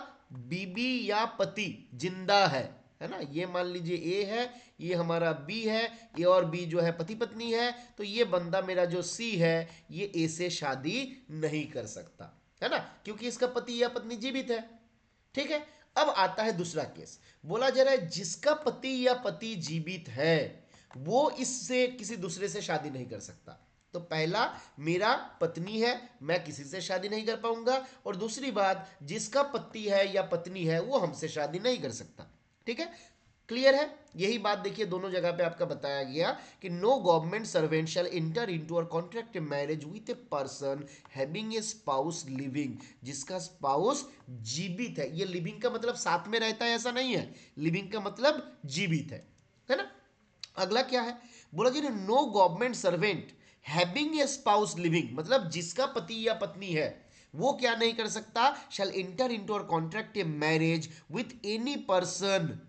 Speaker 1: बीबी या पति जिंदा है ना। ये मान लीजिए ए है, ये हमारा बी है, ए और बी जो है पति पत्नी है, तो ये बंदा मेरा जो सी है ये ए से शादी नहीं कर सकता, है ना, क्योंकि इसका पति या पत्नी जीवित है। ठीक है, अब आता है दूसरा केस, बोला जा रहा है जिसका पति या पति जीवित है वो इससे किसी दूसरे से शादी नहीं कर सकता। तो पहला, मेरा पत्नी है, मैं किसी से शादी नहीं कर पाऊंगा, और दूसरी बात, जिसका पति है या पत्नी है वो हमसे शादी नहीं कर सकता। ठीक है, क्लियर है। यही बात देखिए दोनों जगह पे आपका बताया गया कि no government servant shall enter into or contract a marriage with a person having a spouse living, जिसका स्पाउस जीवित है। ये लिविंग का मतलब साथ में रहता है ऐसा नहीं है, लिविंग का मतलब जीवित है ना। अगला क्या है, बोला जी no government servant having a spouse living, मतलब जिसका पति या पत्नी है वो क्या नहीं कर सकता, शैल enter into or contract a marriage with any person,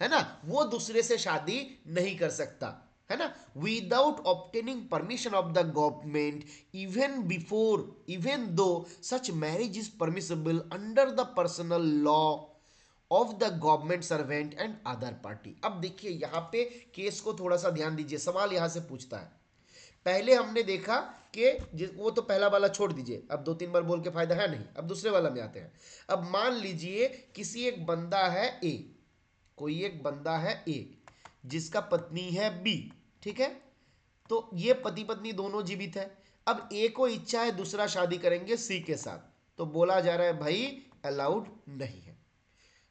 Speaker 1: है ना, वो दूसरे से शादी नहीं कर सकता, है ना, without obtaining permission of the government even though such marriage is permissible under the personal law of the government servant and other party. अब देखिए यहां पे केस को थोड़ा सा ध्यान दीजिए, सवाल यहां से पूछता है। पहले हमने देखा कि वो तो पहला वाला छोड़ दीजिए, अब दो तीन बार बोल के फायदा है नहीं, अब दूसरे वाला में आते हैं। अब मान लीजिए किसी एक बंदा है ए, कोई एक बंदा है ए जिसका पत्नी है बी, ठीक है, तो ये पति पत्नी दोनों जीवित है। अब ए को इच्छा है दूसरा शादी करेंगे सी के साथ, तो बोला जा रहा है भाई अलाउड नहीं है।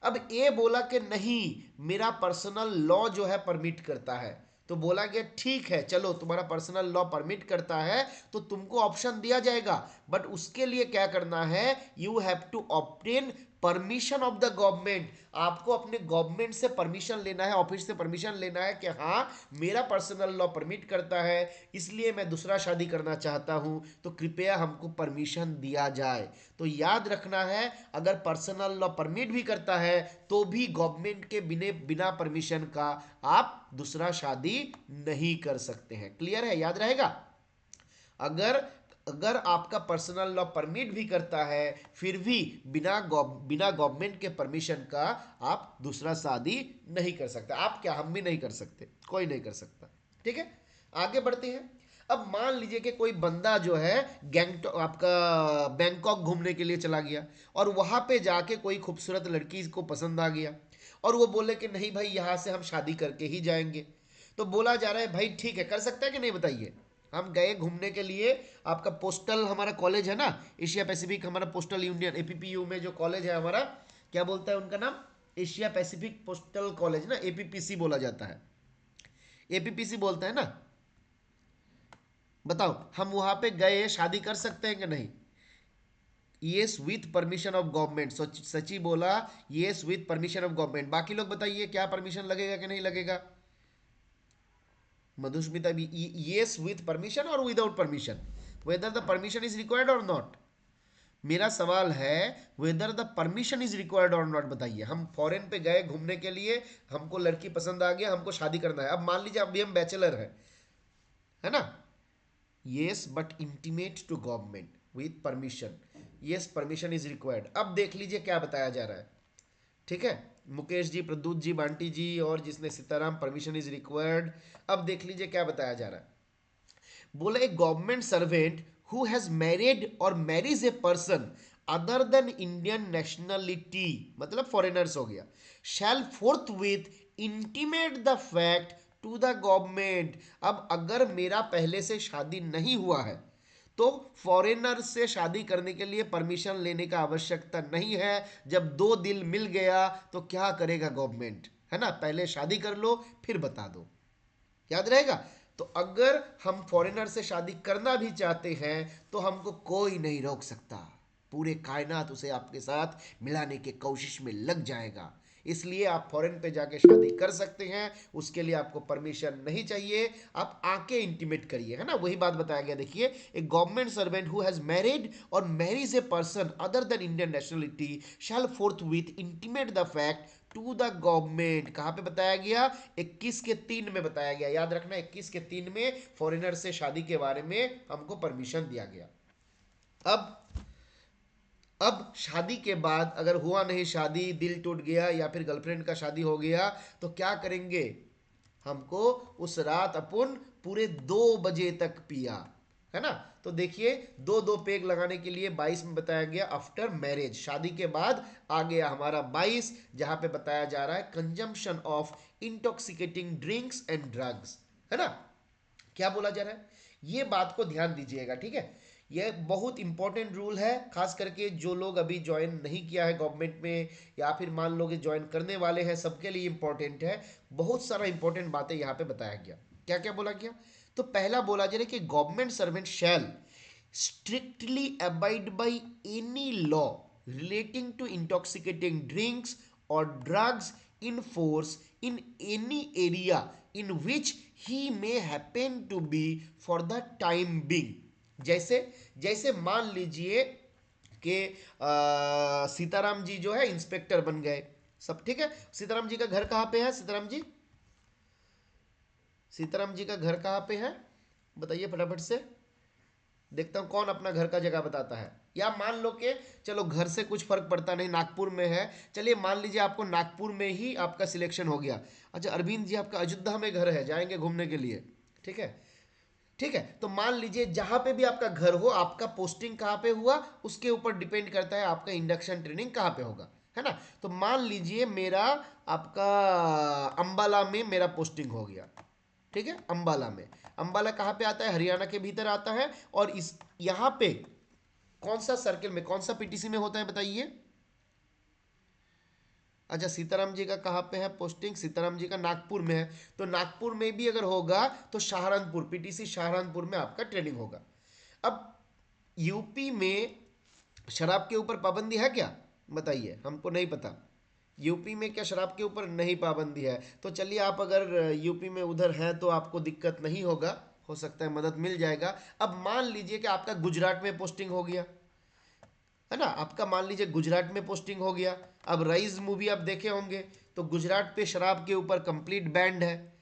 Speaker 1: अब ए बोला कि नहीं, मेरा पर्सनल लॉ जो है परमिट करता है, तो बोला गया ठीक है चलो तुम्हारा पर्सनल लॉ परमिट करता है तो तुमको ऑप्शन दिया जाएगा, बट उसके लिए क्या करना है, you have to obtain permission of the government. आपको अपने गवर्नमेंट से परमिशन लेना है, ऑफिस से परमिशन लेना है कि हाँ मेरा पर्सनल लॉ परमिट करता है इसलिए मैं दूसरा शादी करना चाहता हूं, तो कृपया हमको परमिशन दिया जाए। तो याद रखना है, अगर पर्सनल लॉ परमिट भी करता है तो भी गवर्नमेंट के बिना परमिशन का आप दूसरा शादी नहीं कर सकते हैं। क्लियर है, याद रहेगा। अगर अगर आपका पर्सनल लॉ परमिट भी करता है फिर भी बिना गवर्नमेंट के परमिशन का आप दूसरा शादी नहीं कर सकते। आप क्या, हम भी नहीं कर सकते, कोई नहीं कर सकता। ठीक है, आगे बढ़ते हैं। अब मान लीजिए कि कोई बंदा जो है गैंगटॉक आपका बैंकॉक घूमने के लिए चला गया और वहां पे जाके कोई खूबसूरत लड़की को पसंद आ गया और वो बोले कि नहीं भाई यहाँ से हम शादी करके ही जाएंगे। तो बोला जा रहा है भाई ठीक है, कर सकता है कि नहीं बताइए। हम गए घूमने के लिए, आपका पोस्टल हमारा कॉलेज है ना, एशिया पैसिफिक हमारा पोस्टल यूनियन एपीपीयू में जो कॉलेज है हमारा, क्या बोलता है उनका नाम, एशिया पैसिफिक पोस्टल कॉलेज ना, एपीपीसी बोला जाता है, एपीपीसी बोलता है ना। बताओ हम वहां पे गए, शादी कर सकते हैं कि नहीं? Yes with permission of government. Sachi बोला yes with permission of government. बाकी लोग बताइए क्या परमिशन लगेगा कि नहीं लगेगा? मधुस्मिता भी yes with permission or without permission, whether the permission is required or not। मेरा सवाल है whether the permission is required और नॉट। बताइए, हम फॉरेन पे गए घूमने के लिए, हमको लड़की पसंद आ गया, हमको शादी करना है। अब मान लीजिए अभी हम बैचलर है ना। Yes but intimate to government with permission. Yes permission is required. अब देख लीजिए क्या बताया जा रहा है। ठीक है, मुकेश जी, प्रद्युत जी, बांटी जी और जिसने सीताराम, परमिशन इज रिक्वायर्ड। अब देख लीजिए क्या बताया जा रहा है। बोला a government servant who has married or marries a person other than Indian nationality, मतलब फॉरेनर्स हो गया, shall forthwith intimate the fact to the government. अब अगर मेरा पहले से शादी नहीं हुआ है तो फॉरेनर से शादी करने के लिए परमिशन लेने का आवश्यकता नहीं है। जब दो दिल मिल गया तो क्या करेगा गवर्नमेंट, है ना, पहले शादी कर लो फिर बता दो। याद रहेगा। तो अगर हम फॉरेनर से शादी करना भी चाहते हैं तो हमको कोई नहीं रोक सकता। पूरे कायनात उसे आपके साथ मिलाने की कोशिश में लग जाएगा। इसलिए आप फॉरेन पे जाके शादी कर सकते हैं, उसके लिए आपको परमिशन नहीं चाहिए। आप आके इंटीमेट करिए, है ना, वही बात बताया गया। देखिए, a government servant who has married or marries a person other than Indian nationality shall forthwith intimate the fact to the government. कहां पे बताया गया? 21 के 3 में बताया गया। याद रखना, 21 के 3 में फॉरेनर से शादी के बारे में हमको परमिशन दिया गया। अब शादी के बाद अगर हुआ नहीं शादी, दिल टूट गया या फिर गर्लफ्रेंड का शादी हो गया तो क्या करेंगे? हमको उस रात अपन पूरे 2 बजे तक पिया, है ना। तो देखिए, दो दो पेग लगाने के लिए 22 में बताया गया आफ्टर मैरिज, शादी के बाद आ गया हमारा 22, जहां पे बताया जा रहा है consumption of intoxicating drinks and drugs, है ना। क्या बोला जा रहा है, ये बात को ध्यान दीजिएगा, ठीक है। ये बहुत इंपॉर्टेंट रूल है, खास करके जो लोग अभी ज्वाइन नहीं किया है गवर्नमेंट में या फिर मान लो कि ज्वाइन करने वाले हैं, सबके लिए इंपॉर्टेंट है। बहुत सारा इंपॉर्टेंट बातें यहाँ पे बताया गया। क्या क्या बोला गया? तो पहला बोला जा रहा है कि government servant shell strictly abide by any law relating to intoxicating drinks or drugs in force in any area in which he may happen to be for the time being। जैसे जैसे मान लीजिए कि सीताराम जी जो है इंस्पेक्टर बन गए, सब ठीक है। सीताराम जी का घर कहाँ पे है? सीताराम जी का घर कहाँ पे है? बताइए फटाफट से, देखता हूं कौन अपना घर का जगह बताता है। या मान लो कि चलो घर से कुछ फर्क पड़ता नहीं, नागपुर में है, चलिए मान लीजिए आपको नागपुर में ही आपका सिलेक्शन हो गया। अच्छा अरविंद जी, आपका अयोध्या में घर है, जाएंगे घूमने के लिए, ठीक है। ठीक है, तो मान लीजिए जहां पे भी आपका घर हो, आपका पोस्टिंग कहाँ पे हुआ उसके ऊपर डिपेंड करता है आपका इंडक्शन ट्रेनिंग कहाँ पे होगा, है ना। तो मान लीजिए मेरा आपका अंबाला में मेरा पोस्टिंग हो गया, ठीक है, अंबाला में। अंबाला कहाँ पे आता है? हरियाणा के भीतर आता है। और इस यहाँ पे कौन सा सर्किल में, कौन सा पीटीसी में होता है बताइए? अच्छा, सीताराम जी का कहाँ पे है पोस्टिंग? सीताराम जी का नागपुर में है। तो नागपुर में भी अगर होगा तो सहारनपुर, पीटीसी सहारनपुर में आपका ट्रेनिंग होगा। अब यूपी में शराब के ऊपर पाबंदी है क्या? बताइए, हमको नहीं पता। यूपी में क्या शराब के ऊपर नहीं पाबंदी है? तो चलिए, आप अगर यूपी में उधर हैं तो आपको दिक्कत नहीं होगा, हो सकता है मदद मिल जाएगा। अब मान लीजिए कि आपका गुजरात में पोस्टिंग हो गया, है ना, आपका मान लीजिए गुजरात में पोस्टिंग हो गया। अब रईस मूवी आप देखे होंगे, तो गुजरात पे शराब के ऊपर कंप्लीट बैंड है।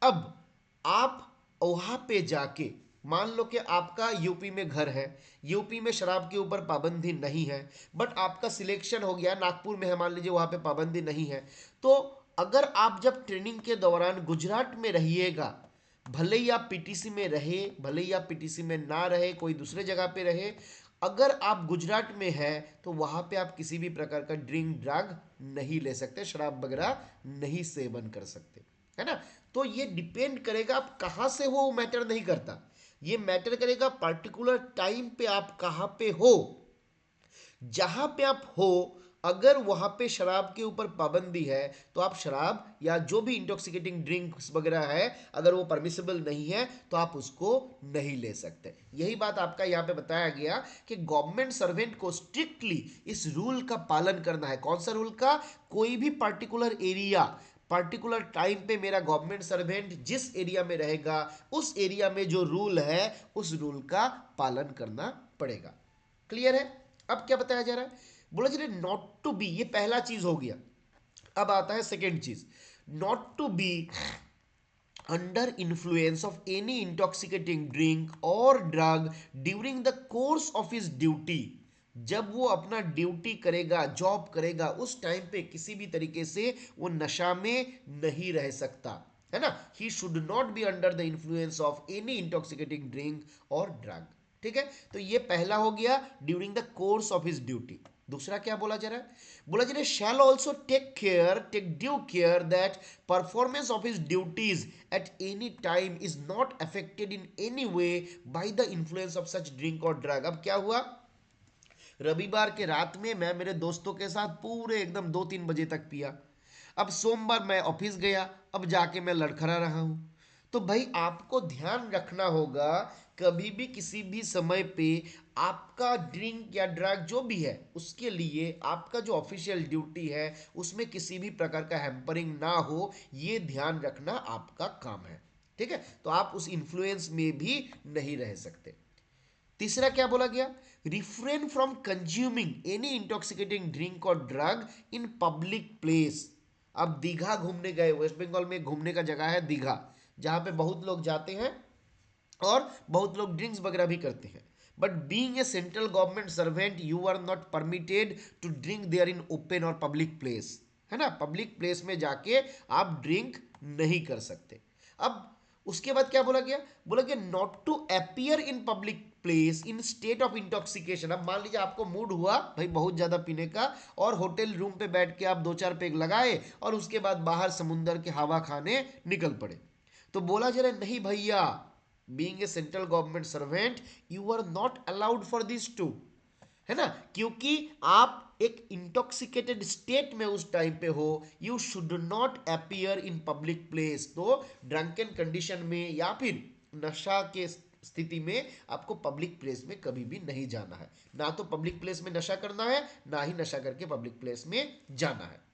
Speaker 1: अब आप वहां पे जाके मान लो कि आपका यूपी में घर है, यूपी में शराब के ऊपर पाबंदी नहीं है, बट आपका सिलेक्शन हो गया नागपुर में है, मान लीजिए वहां पे पाबंदी नहीं है। तो अगर आप जब ट्रेनिंग के दौरान गुजरात में रहिएगा, भले ही आप पीटीसी में रहे, भले ही आप पीटीसी में ना रहे, कोई दूसरे जगह पे रहे, अगर आप गुजरात में हैं तो वहां पे आप किसी भी प्रकार का ड्रिंक ड्रग नहीं ले सकते, शराब वगैरह नहीं सेवन कर सकते, है ना। तो ये डिपेंड करेगा आप कहां से हो, वो मैटर नहीं करता। ये मैटर करेगा पर्टिकुलर टाइम पे आप कहां पे हो। जहां पे आप हो, अगर वहां पे शराब के ऊपर पाबंदी है तो आप शराब या जो भी इंटॉक्सिकेटिंग ड्रिंक्स वगैरह है, अगर वो परमिसिबल नहीं है तो आप उसको नहीं ले सकते। यही बात आपका यहां पे बताया गया कि गवर्नमेंट सर्वेंट को स्ट्रिक्टली इस रूल का पालन करना है। कौन सा रूल का? कोई भी पर्टिकुलर एरिया, पर्टिकुलर टाइम पे मेरा गवर्नमेंट सर्वेंट जिस एरिया में रहेगा, उस एरिया में जो रूल है उस रूल का पालन करना पड़ेगा। क्लियर है? अब क्या बताया जा रहा है, बोला जा रहा है नॉट टू बी, ये पहला चीज हो गया। अब आता है सेकेंड चीज, not to be under influence of any intoxicating drink or drug during the course of his duty। जब वो अपना ड्यूटी करेगा, जॉब करेगा, उस टाइम पे किसी भी तरीके से वो नशा में नहीं रह सकता, है ना। He should not be under the influence of any intoxicating drink और ड्रग। ठीक है, तो ये पहला हो गया during the course of his duty. दूसरा क्या बोला जा रहा है, बोला जा रहा है shall also take due care that performance of his duties at any time is not affected in any way by the influence of such drink और ड्रग। अब क्या हुआ, रविवार के रात में मैं मेरे दोस्तों के साथ पूरे एकदम 2-3 बजे तक पिया। अब सोमवार मैं ऑफिस गया, अब जाके मैं लड़खड़ा रहा हूं। तो भाई आपको ध्यान रखना होगा, कभी भी किसी भी समय पे आपका ड्रिंक या ड्रग जो भी है उसके लिए आपका जो ऑफिशियल ड्यूटी है उसमें किसी भी प्रकार का हैम्परिंग ना हो, ये ध्यान रखना आपका काम है। ठीक है, तो आप उस इन्फ्लुएंस में भी नहीं रह सकते। तीसरा क्या बोला गया, refrain from consuming any intoxicating drink और ड्रग इन पब्लिक प्लेस। अब दीघा घूमने गए, वेस्ट बंगाल में घूमने का जगह है दीघा, जहां पे बहुत लोग जाते हैं और बहुत लोग ड्रिंक्स वगैरह भी करते हैं। But being a central government servant you are not permitted to drink there in open और पब्लिक प्लेस, है ना। पब्लिक प्लेस में जाके आप ड्रिंक नहीं कर सकते। अब उसके बाद क्या बोला गया, बोला गया not to appear in public place in state of intoxication. अब मान लीजिए आपको मूड हुआ भाई बहुत ज्यादा पीने का, और होटल रूम पे बैठ के आप 2-4 पेग लगाए और उसके बाद बाहर समुंदर की हवा खाने निकल पड़े। तो बोला जा रहा है नहीं भैया, being a central government servant you are not allowed for this too, है ना, क्योंकि आप एक इंटॉक्सिकेटेड स्टेट में उस टाइम पे हो। You should not appear in public place. तो ड्रंकन कंडीशन में या फिर नशा के स्थिति में आपको पब्लिक प्लेस में कभी भी नहीं जाना है। ना तो पब्लिक प्लेस में नशा करना है, ना ही नशा करके पब्लिक प्लेस में जाना है।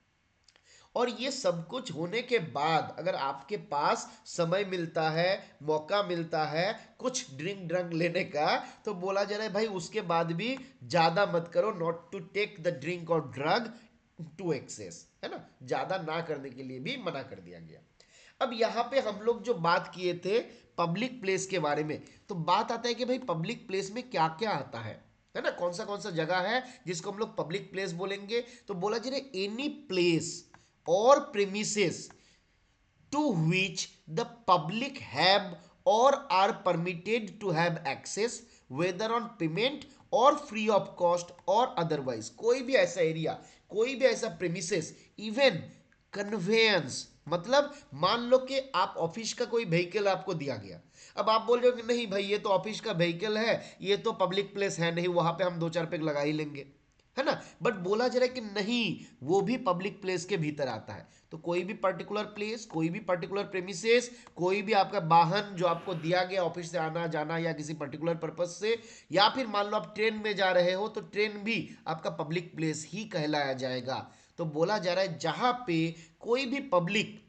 Speaker 1: और ये सब कुछ होने के बाद अगर आपके पास समय मिलता है, मौका मिलता है कुछ ड्रिंक ड्रंक लेने का, तो बोला जा रहा है भाई उसके बाद भी ज्यादा मत करो, not to take the drink और ड्रग टू एक्सेस, है ना, ज्यादा ना करने के लिए भी मना कर दिया गया। अब यहाँ पे हम लोग जो बात किए थे पब्लिक प्लेस के बारे में, तो बात आता है कि भाई पब्लिक प्लेस में क्या क्या आता है ना, कौन सा जगह है जिसको हम लोग पब्लिक प्लेस बोलेंगे। तो बोला जा रहा है any place or premises to which the public have or are permitted to have access whether on payment or free of cost or otherwise। कोई भी ऐसा एरिया, कोई भी ऐसा प्रेमिसेस, इवन कन्वेयंस, मतलब मान लो कि आप ऑफिस का कोई व्हीकल आपको दिया गया। अब आप बोल रहे हो कि नहीं भाई ये तो ऑफिस का व्हीकल है, ये तो पब्लिक प्लेस है नहीं, वहां पे हम 2-4 पेग लगा ही लेंगे, है ना। बट बोला जा रहा है कि नहीं, वो भी पब्लिक प्लेस के भीतर आता है। तो कोई भी पर्टिकुलर प्लेस, कोई भी पर्टिकुलर प्रेमिसेस, कोई भी आपका वाहन जो आपको दिया गया ऑफिस से आना जाना या किसी पर्टिकुलर पर्पज से, या फिर मान लो आप ट्रेन में जा रहे हो तो ट्रेन भी आपका पब्लिक प्लेस ही कहलाया जाएगा। तो बोला जा रहा है जहां पे कोई भी पब्लिक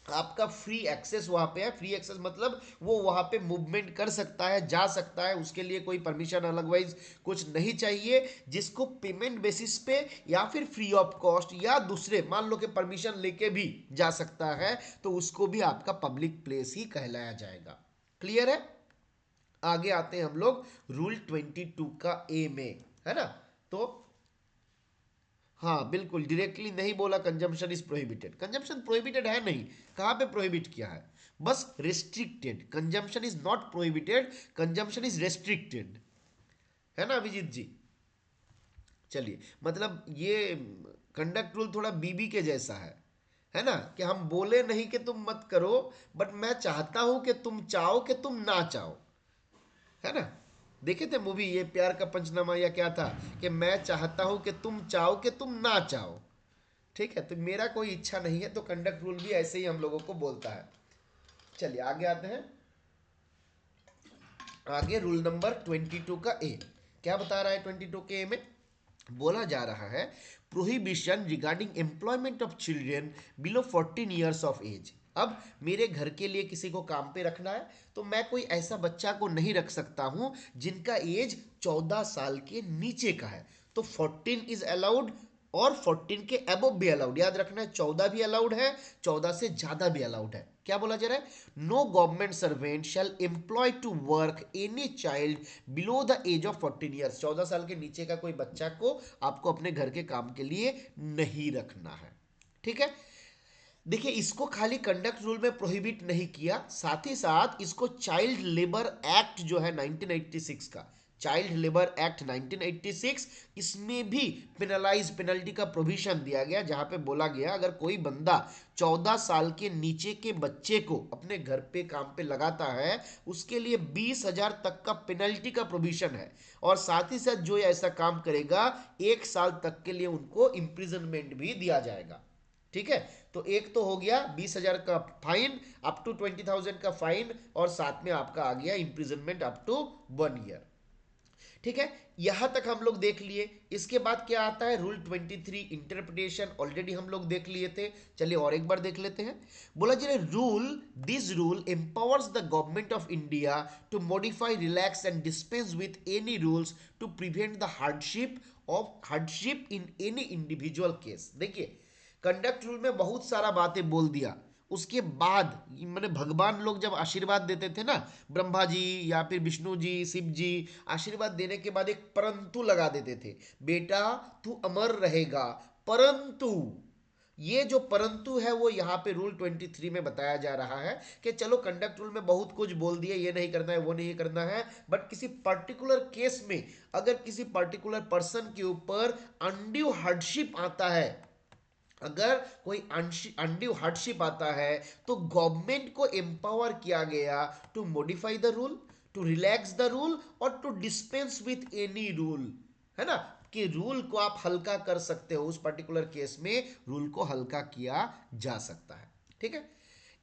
Speaker 1: आपका फ्री एक्सेस वहां पे है, फ्री एक्सेस मतलब वो वहां पे मूवमेंट कर सकता है, जा सकता है, उसके लिए कोई परमिशन अलगवाइज कुछ नहीं चाहिए, जिसको पेमेंट बेसिस पे या फिर फ्री ऑफ कॉस्ट या दूसरे मान लो कि परमिशन लेके भी जा सकता है, तो उसको भी आपका पब्लिक प्लेस ही कहलाया जाएगा। क्लियर है। आगे आते हैं हम लोग रूल 22 का ए में, है ना। तो हाँ बिल्कुल, डायरेक्टली नहीं बोला consumption is prohibited, consumption prohibited है नहीं। कहां पे प्रोहिबिट किया है, बस restricted. Consumption is not prohibited, consumption is restricted, है ना अभिजीत जी। चलिए, मतलब ये कंडक्ट रूल थोड़ा बीबी के जैसा है ना, कि हम बोले नहीं कि तुम मत करो, बट मैं चाहता हूं कि तुम चाहो कि तुम ना चाहो, है ना। देखे थे मूवी ये प्यार का पंचनामा या क्या था, कि मैं चाहता हूं कि तुम चाहो कि तुम ना चाहो। ठीक है, तो मेरा कोई इच्छा नहीं है, तो कंडक्ट रूल भी ऐसे ही हम लोगों को बोलता है। चलिए आगे आते हैं। आगे रूल नंबर 22 का ए क्या बता रहा है। 22 के ए में बोला जा रहा है prohibition regarding employment of children below 14 years of age. अब मेरे घर के लिए किसी को काम पे रखना है, तो मैं कोई ऐसा बच्चा को नहीं रख सकता हूं जिनका एज 14 साल के नीचे का है। तो 14 इज अलाउड और 14 के अबव भी अलाउड। याद रखना है 14 भी अलाउड है, 14 से ज्यादा भी अलाउड है। क्या बोला जा रहा है? No government servant shall employ to work any child below the age of 14 years. 14 साल के नीचे का कोई बच्चा को आपको अपने घर के काम के लिए नहीं रखना है। ठीक है, देखिए इसको खाली कंडक्ट रूल में प्रोहिबिट नहीं किया, साथ ही साथ इसको चाइल्ड लेबर एक्ट जो है 1986 का, चाइल्ड लेबर एक्ट 1986, इसमें भी पेनल्टी का प्रोविजन दिया गया, जहां पे बोला गया अगर कोई बंदा 14 साल के नीचे के बच्चे को अपने घर पे काम पे लगाता है, उसके लिए 20,000 तक का पेनल्टी का प्रोविजन है। और साथ ही साथ जो ऐसा काम करेगा 1 साल तक के लिए उनको इम्प्रिजनमेंट भी दिया जाएगा। ठीक है, तो एक तो हो गया 20,000 का फाइन, अप टू 20,000 का फाइन, और साथ में आपका आ गया इंप्रिजनमेंट अप टू 1 ईयर। ठीक है, यहां तक हम लोग देख लिए। इसके बाद क्या आता है? रूल 23 इंटरप्रिटेशन, ऑलरेडी हम लोग देख लिए थे। चलिए और एक बार देख लेते हैं। बोला जी rule, this rule empowers the government of India to modify, relax and dispense with any rules to prevent the hardship in any individual case. देखिए कंडक्ट रूल में बहुत सारा बातें बोल दिया, उसके बाद मैंने भगवान लोग जब आशीर्वाद देते थे ना, ब्रह्मा जी या फिर विष्णु जी, शिव जी, आशीर्वाद देने के बाद एक परंतु लगा देते थे, बेटा तू अमर रहेगा परंतु। ये जो परंतु है वो यहाँ पे रूल 23 में बताया जा रहा है कि चलो कंडक्ट रूल में बहुत कुछ बोल दिए, ये नहीं करना है वो नहीं करना है, बट किसी पर्टिकुलर केस में अगर किसी पर्टिकुलर पर्सन के ऊपर अनड्यू हार्डशिप आता है, अगर कोई अनड्यू हार्डशिप आता है, तो गवर्नमेंट को एम्पावर किया गया to modify the rule, to relax the rule or to dispense with any rule, है ना, कि रूल को आप हल्का कर सकते हो। उस पर्टिकुलर केस में रूल को हल्का किया जा सकता है। ठीक है,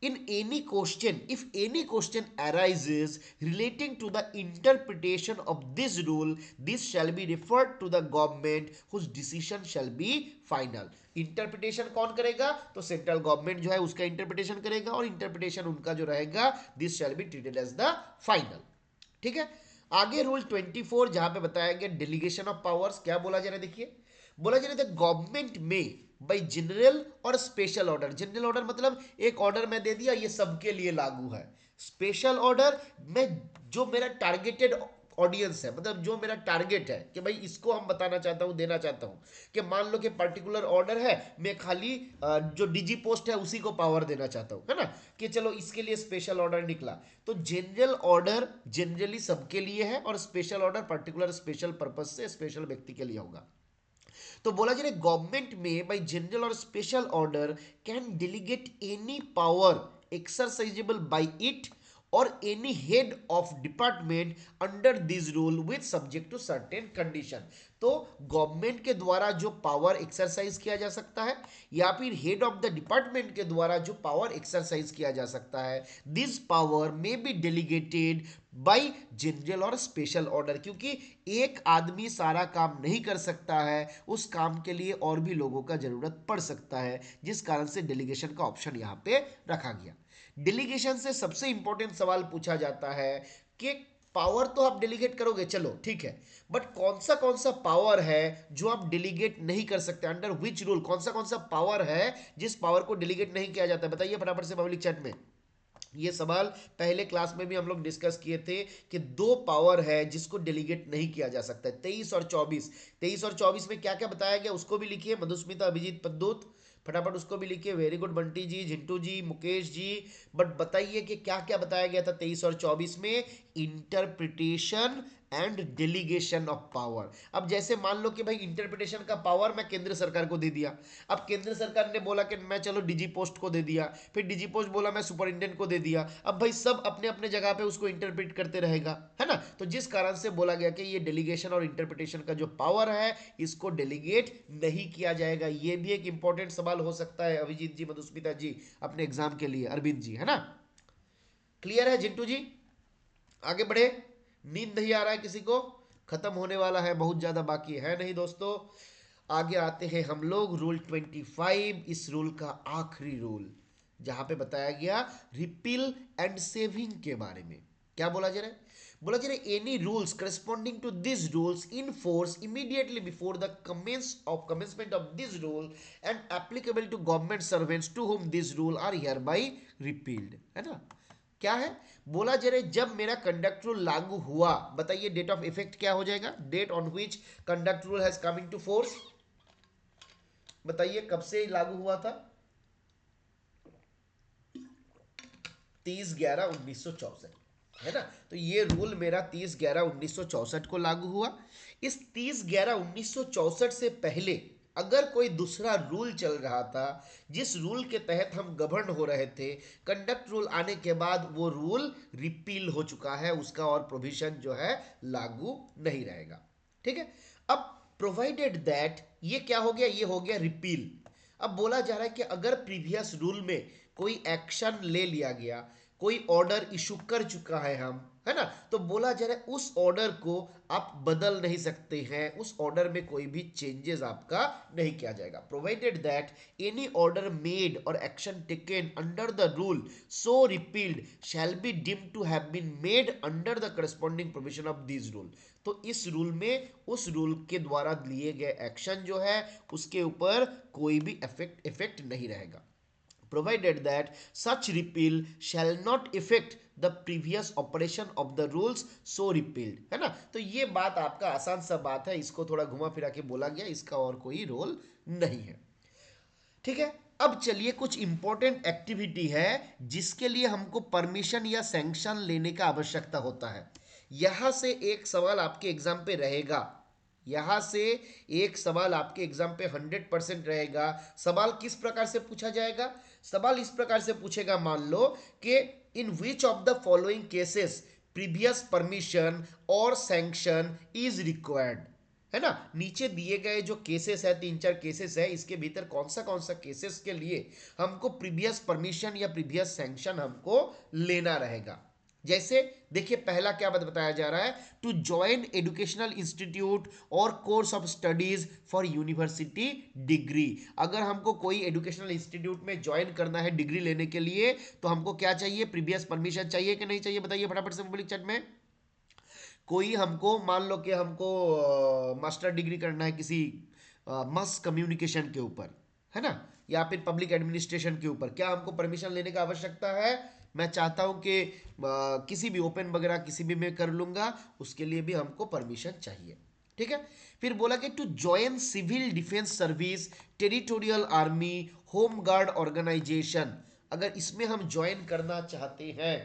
Speaker 1: in any question, if any question arises relating to the interpretation of this rule, this shall be referred to the government whose decision shall be final. Interpretation कौन करेगा? तो सेंट्रल गवर्नमेंट जो है उसका इंटरप्रिटेशन करेगा, और इंटरप्रिटेशन उनका जो रहेगा this shall be treated as the final. ठीक है, आगे रूल 24 जहां पे बताया गया डेलीगेशन ऑफ पावर्स। क्या बोला जा रहा है? देखिए बोला जा रहा है गवर्नमेंट में by general or special order. General order मतलब एक ऑर्डर मैं दे दिया, ये सबके लिए लागू है। स्पेशल ऑर्डर में जो मेरा टारगेटेड ऑडियंस है, मतलब जो मेरा टारगेट है कि भाई इसको हम बताना चाहता हूं, देना चाहता हूं, कि मान लो कि पर्टिकुलर ऑर्डर है, मैं खाली जो डीजी पोस्ट है उसी को पावर देना चाहता हूं, है ना, कि चलो इसके लिए स्पेशल ऑर्डर निकला। तो जनरल ऑर्डर जनरली सबके लिए है, और special order particular special purpose से स्पेशल व्यक्ति के लिए होगा। तो बोला जा रहा है गवर्नमेंट में by general or special order can delegate any power exercisable by it or any head of department under this rule with subject to certain condition. तो गवर्नमेंट के द्वारा जो पावर एक्सरसाइज किया जा सकता है, या फिर हेड ऑफ द डिपार्टमेंट के द्वारा जो पावर एक्सरसाइज किया जा सकता है, this power may be delegated bye general or special order. क्योंकि एक आदमी सारा काम नहीं कर सकता है, उस काम के लिए और भी लोगों का जरूरत पड़ सकता है, जिस कारण से डेलीगेशन का ऑप्शन यहाँ पे रखा गया। डेलीगेशन से सबसे इंपॉर्टेंट सवाल पूछा जाता है कि पावर तो आप डेलीगेट करोगे, चलो ठीक है, बट कौन सा पावर है जो आप डेलीगेट नहीं कर सकते? अंडर विच रूल कौन सा पावर है जिस पावर को डेलीगेट नहीं किया जाता है? बताइए फटाफट से पब्लिक चैट में। ये सवाल पहले क्लास में भी हम लोग डिस्कस किए थे कि दो पावर है जिसको डेलीगेट नहीं किया जा सकता है, 23 और 24। 23 और 24 में क्या क्या बताया गया उसको भी लिखिए, मधुस्मिता, अभिजीत, पद्दूत, फटाफट उसको भी लिखिए। Very good Bunty ji, Jhintu ji, Mukesh ji. But बताइए कि क्या क्या बताया गया था 23 और 24 में? Interpretation and delegation of power. अब जैसे मान लो कि भाई इंटरप्रिटेशन का पावर मैं केंद्र सरकार को दे दिया, अब केंद्र सरकार ने बोला कि मैं चलो डीजी पोस्ट को दे दिया, फिर डीजी पोस्ट बोला मैं सुपरिटेंडेंट को दे दिया, अब भाई सब अपने अपने जगह पे उसको इंटरप्रेट करते रहेगा, है ना। तो जिस कारण से बोला गया कि ये डेलीगेशन और इंटरप्रिटेशन का जो पावर है इसको डेलीगेट नहीं किया जाएगा। ये भी एक इंपॉर्टेंट सवाल हो सकता है अभिजीत जी, मधुस्मिता जी, अपने एग्जाम के लिए, अरविंद जी, है ना। क्लियर है जिंटू जी? आगे बढ़े। नींद नहीं आ रहा है किसी को? खत्म होने वाला है, बहुत ज्यादा बाकी है नहीं दोस्तों। आगे आते हैं हम लोग रूल 25, इस रूल का आखिरी रूल, जहां पे बताया गया रिपील एंड सेविंग के बारे में। क्या बोला जा रहा है? बोला जा रहा है any rules corresponding to this rules in force immediately before the commencement of this rule and applicable to government servants to whom this rule are hereby repealed, है ना। क्या है, बोला जा रहा है जब मेरा कंडक्ट रूल लागू हुआ, बताइए डेट ऑफ इफेक्ट क्या हो जाएगा, date on which conduct rule has come into force, बताइए कब से लागू हुआ था, 30/11/1964, है ना। तो ये रूल मेरा 30/11/1964 को लागू हुआ। इस 30/11/1964 से पहले अगर कोई दूसरा रूल चल रहा था जिस रूल के तहत हम गवर्न हो रहे थे, कंडक्ट रूल आने के बाद वो रूल रिपील हो चुका है, उसका और प्रोविजन जो है लागू नहीं रहेगा, ठीक है। अब प्रोवाइडेड दैट, ये क्या हो गया, ये हो गया रिपील। अब बोला जा रहा है कि अगर प्रीवियस रूल में कोई एक्शन ले लिया गया, कोई ऑर्डर इशू कर चुका है हम, है ना, तो बोला जा रहा है उस ऑर्डर को आप बदल नहीं सकते हैं, उस ऑर्डर में कोई भी चेंजेस आपका नहीं किया जाएगा। Provided that any order made or action taken under the rule so repealed shall be deemed to have been made under the corresponding provision of this rule. तो इस रूल में उस रूल के द्वारा लिए गए एक्शन जो है उसके ऊपर कोई भी इफेक्ट नहीं रहेगा। provided that such repeal shall not affect the previous operation of the rules so repealed, है ना। तो ये बात आपका आसान सा बात है, इसको थोड़ा घुमा फिरा के बोला गया, इसका और कोई रोल नहीं है, ठीक है। अब चलिए कुछ इंपॉर्टेंट एक्टिविटी है जिसके लिए हमको परमिशन या सैंक्शन लेने का आवश्यकता होता है। यहां से एक सवाल आपके एग्जाम पे रहेगा, यहां से एक सवाल आपके एग्जाम पे 100% रहेगा। सवाल किस प्रकार से पूछा जाएगा, सवाल इस प्रकार से पूछेगा, मान लो कि in which of the following cases previous permission or sanction is required, है ना। नीचे दिए गए जो केसेस है, 3-4 केसेस है, इसके भीतर कौन सा केसेस के लिए हमको प्रीवियस परमिशन या प्रीवियस सैंक्शन हमको लेना रहेगा। जैसे देखिए पहला क्या बताया जा रहा है, टू ज्वाइन एजुकेशनल इंस्टीट्यूट और course of studies for university degree. अगर हमको कोई एजुकेशनल इंस्टीट्यूट में ज्वाइन करना है डिग्री लेने के लिए तो हमको क्या चाहिए, प्रीवियस परमिशन चाहिए कि नहीं चाहिए, बताइए फटाफट से पब्लिक चैट में। कोई हमको मान लो कि हमको मास्टर डिग्री करना है किसी मास कम्युनिकेशन के ऊपर, है ना, या फिर पब्लिक एडमिनिस्ट्रेशन के ऊपर, क्या हमको परमिशन लेने का आवश्यकता है। मैं चाहता हूं कि किसी भी ओपन वगैरह किसी भी मैं कर लूंगा, उसके लिए भी हमको परमिशन चाहिए, ठीक है। फिर बोला कि to join civil defence service, territorial army, home guard organisation, अगर इसमें हम ज्वाइन करना चाहते हैं,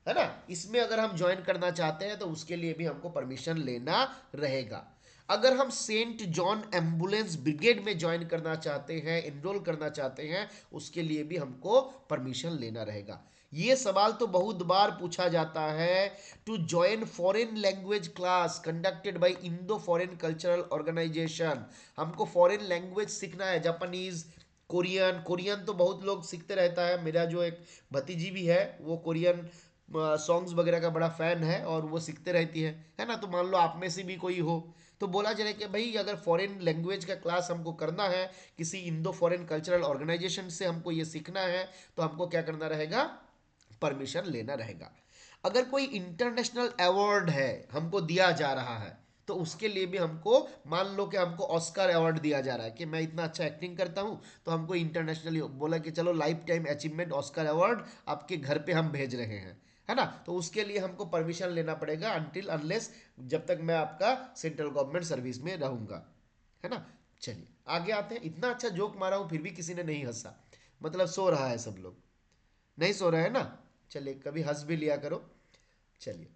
Speaker 1: है ना, इसमें अगर हम ज्वाइन करना चाहते हैं तो उसके लिए भी हमको परमिशन लेना रहेगा। अगर हम सेंट जॉन एम्बुलेंस ब्रिगेड में ज्वाइन करना चाहते हैं, एनरोल करना चाहते हैं, उसके लिए भी हमको परमिशन लेना रहेगा। ये सवाल तो बहुत बार पूछा जाता है, to join foreign language class conducted by Indo foreign cultural organisation, हमको फॉरेन लैंग्वेज सीखना है, जापानीज, कोरियन, कोरियन तो बहुत लोग सीखते रहता है, मेरा जो एक भतीजी भी है वो कोरियन सॉन्ग्स वगैरह का बड़ा फैन है और वो सीखते रहती है ना। तो मान लो आप में से भी कोई हो तो बोला जाए कि भाई अगर फॉरेन लैंग्वेज का क्लास हमको करना है, किसी इंडो फॉरेन कल्चरल ऑर्गेनाइजेशन से हमको ये सीखना है, तो हमको क्या करना रहेगा, परमिशन लेना रहेगा। अगर कोई इंटरनेशनल अवार्ड है हमको दिया जा रहा है तो उसके लिए भी हमको, मान लो कि हमको ऑस्कर अवार्ड दिया जा रहा है कि मैं इतना अच्छा एक्टिंग करता हूं, तो हमको इंटरनेशनली बोला कि चलो life time achievement Oscar award आपके घर पे हम भेज रहे हैं, है ना। तो उसके लिए हमको परमिशन लेना पड़ेगा अनटिल अनलेस, जब तक मैं आपका सेंट्रल गवर्नमेंट सर्विस में रहूंगा, है ना। चलिए आगे आते हैं। इतना अच्छा जोक मारा हूं फिर भी किसी ने नहीं हंसा, मतलब सो रहा है सब लोग, नहीं सो रहे हैं ना। चलिए कभी हंस भी लिया करो। चलिए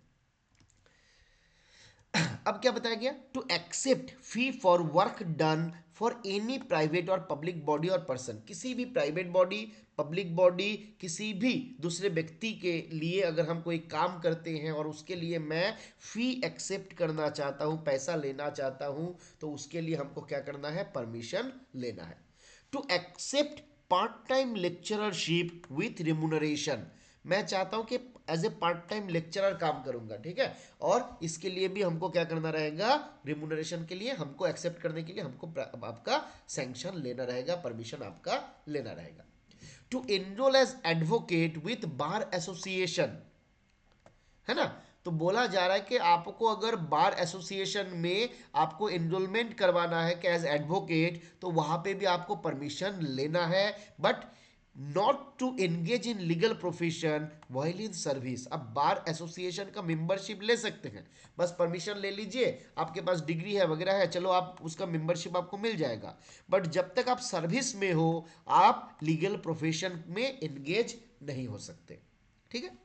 Speaker 1: अब क्या बताया गया, to accept fee for work done for any private और पब्लिक बॉडी और पर्सन, किसी भी प्राइवेट बॉडी, पब्लिक बॉडी, किसी भी दूसरे व्यक्ति के लिए अगर हम कोई काम करते हैं और उसके लिए मैं फी एक्सेप्ट करना चाहता हूं, पैसा लेना चाहता हूं, तो उसके लिए हमको क्या करना है, परमिशन लेना है। To accept part time lecturership with remuneration, मैं चाहता हूं कि as a part time lecturer काम करूंगा, ठीक है, और इसके लिए भी हमको क्या करना रहेगा, रिम्यूनरेशन के लिए हमको एक्सेप्ट करने के लिए हमको आपका सैंक्शन लेना रहेगा, परमिशन आपका लेना रहेगा। To enrol as advocate with bar association, है ना, तो बोला जा रहा है कि आपको अगर बार एसोसिएशन में आपको एनरोलमेंट करवाना है कि एज एडवोकेट, तो वहां पे भी आपको परमिशन लेना है, but not to engage in legal profession while in service. अब बार एसोसिएशन का मेंबरशिप ले सकते हैं, बस परमिशन ले लीजिए, आपके पास डिग्री है वगैरह है, चलो आप उसका मेंबरशिप आपको मिल जाएगा, बट जब तक आप सर्विस में हो आप लीगल प्रोफेशन में एंगेज नहीं हो सकते। ठीक है।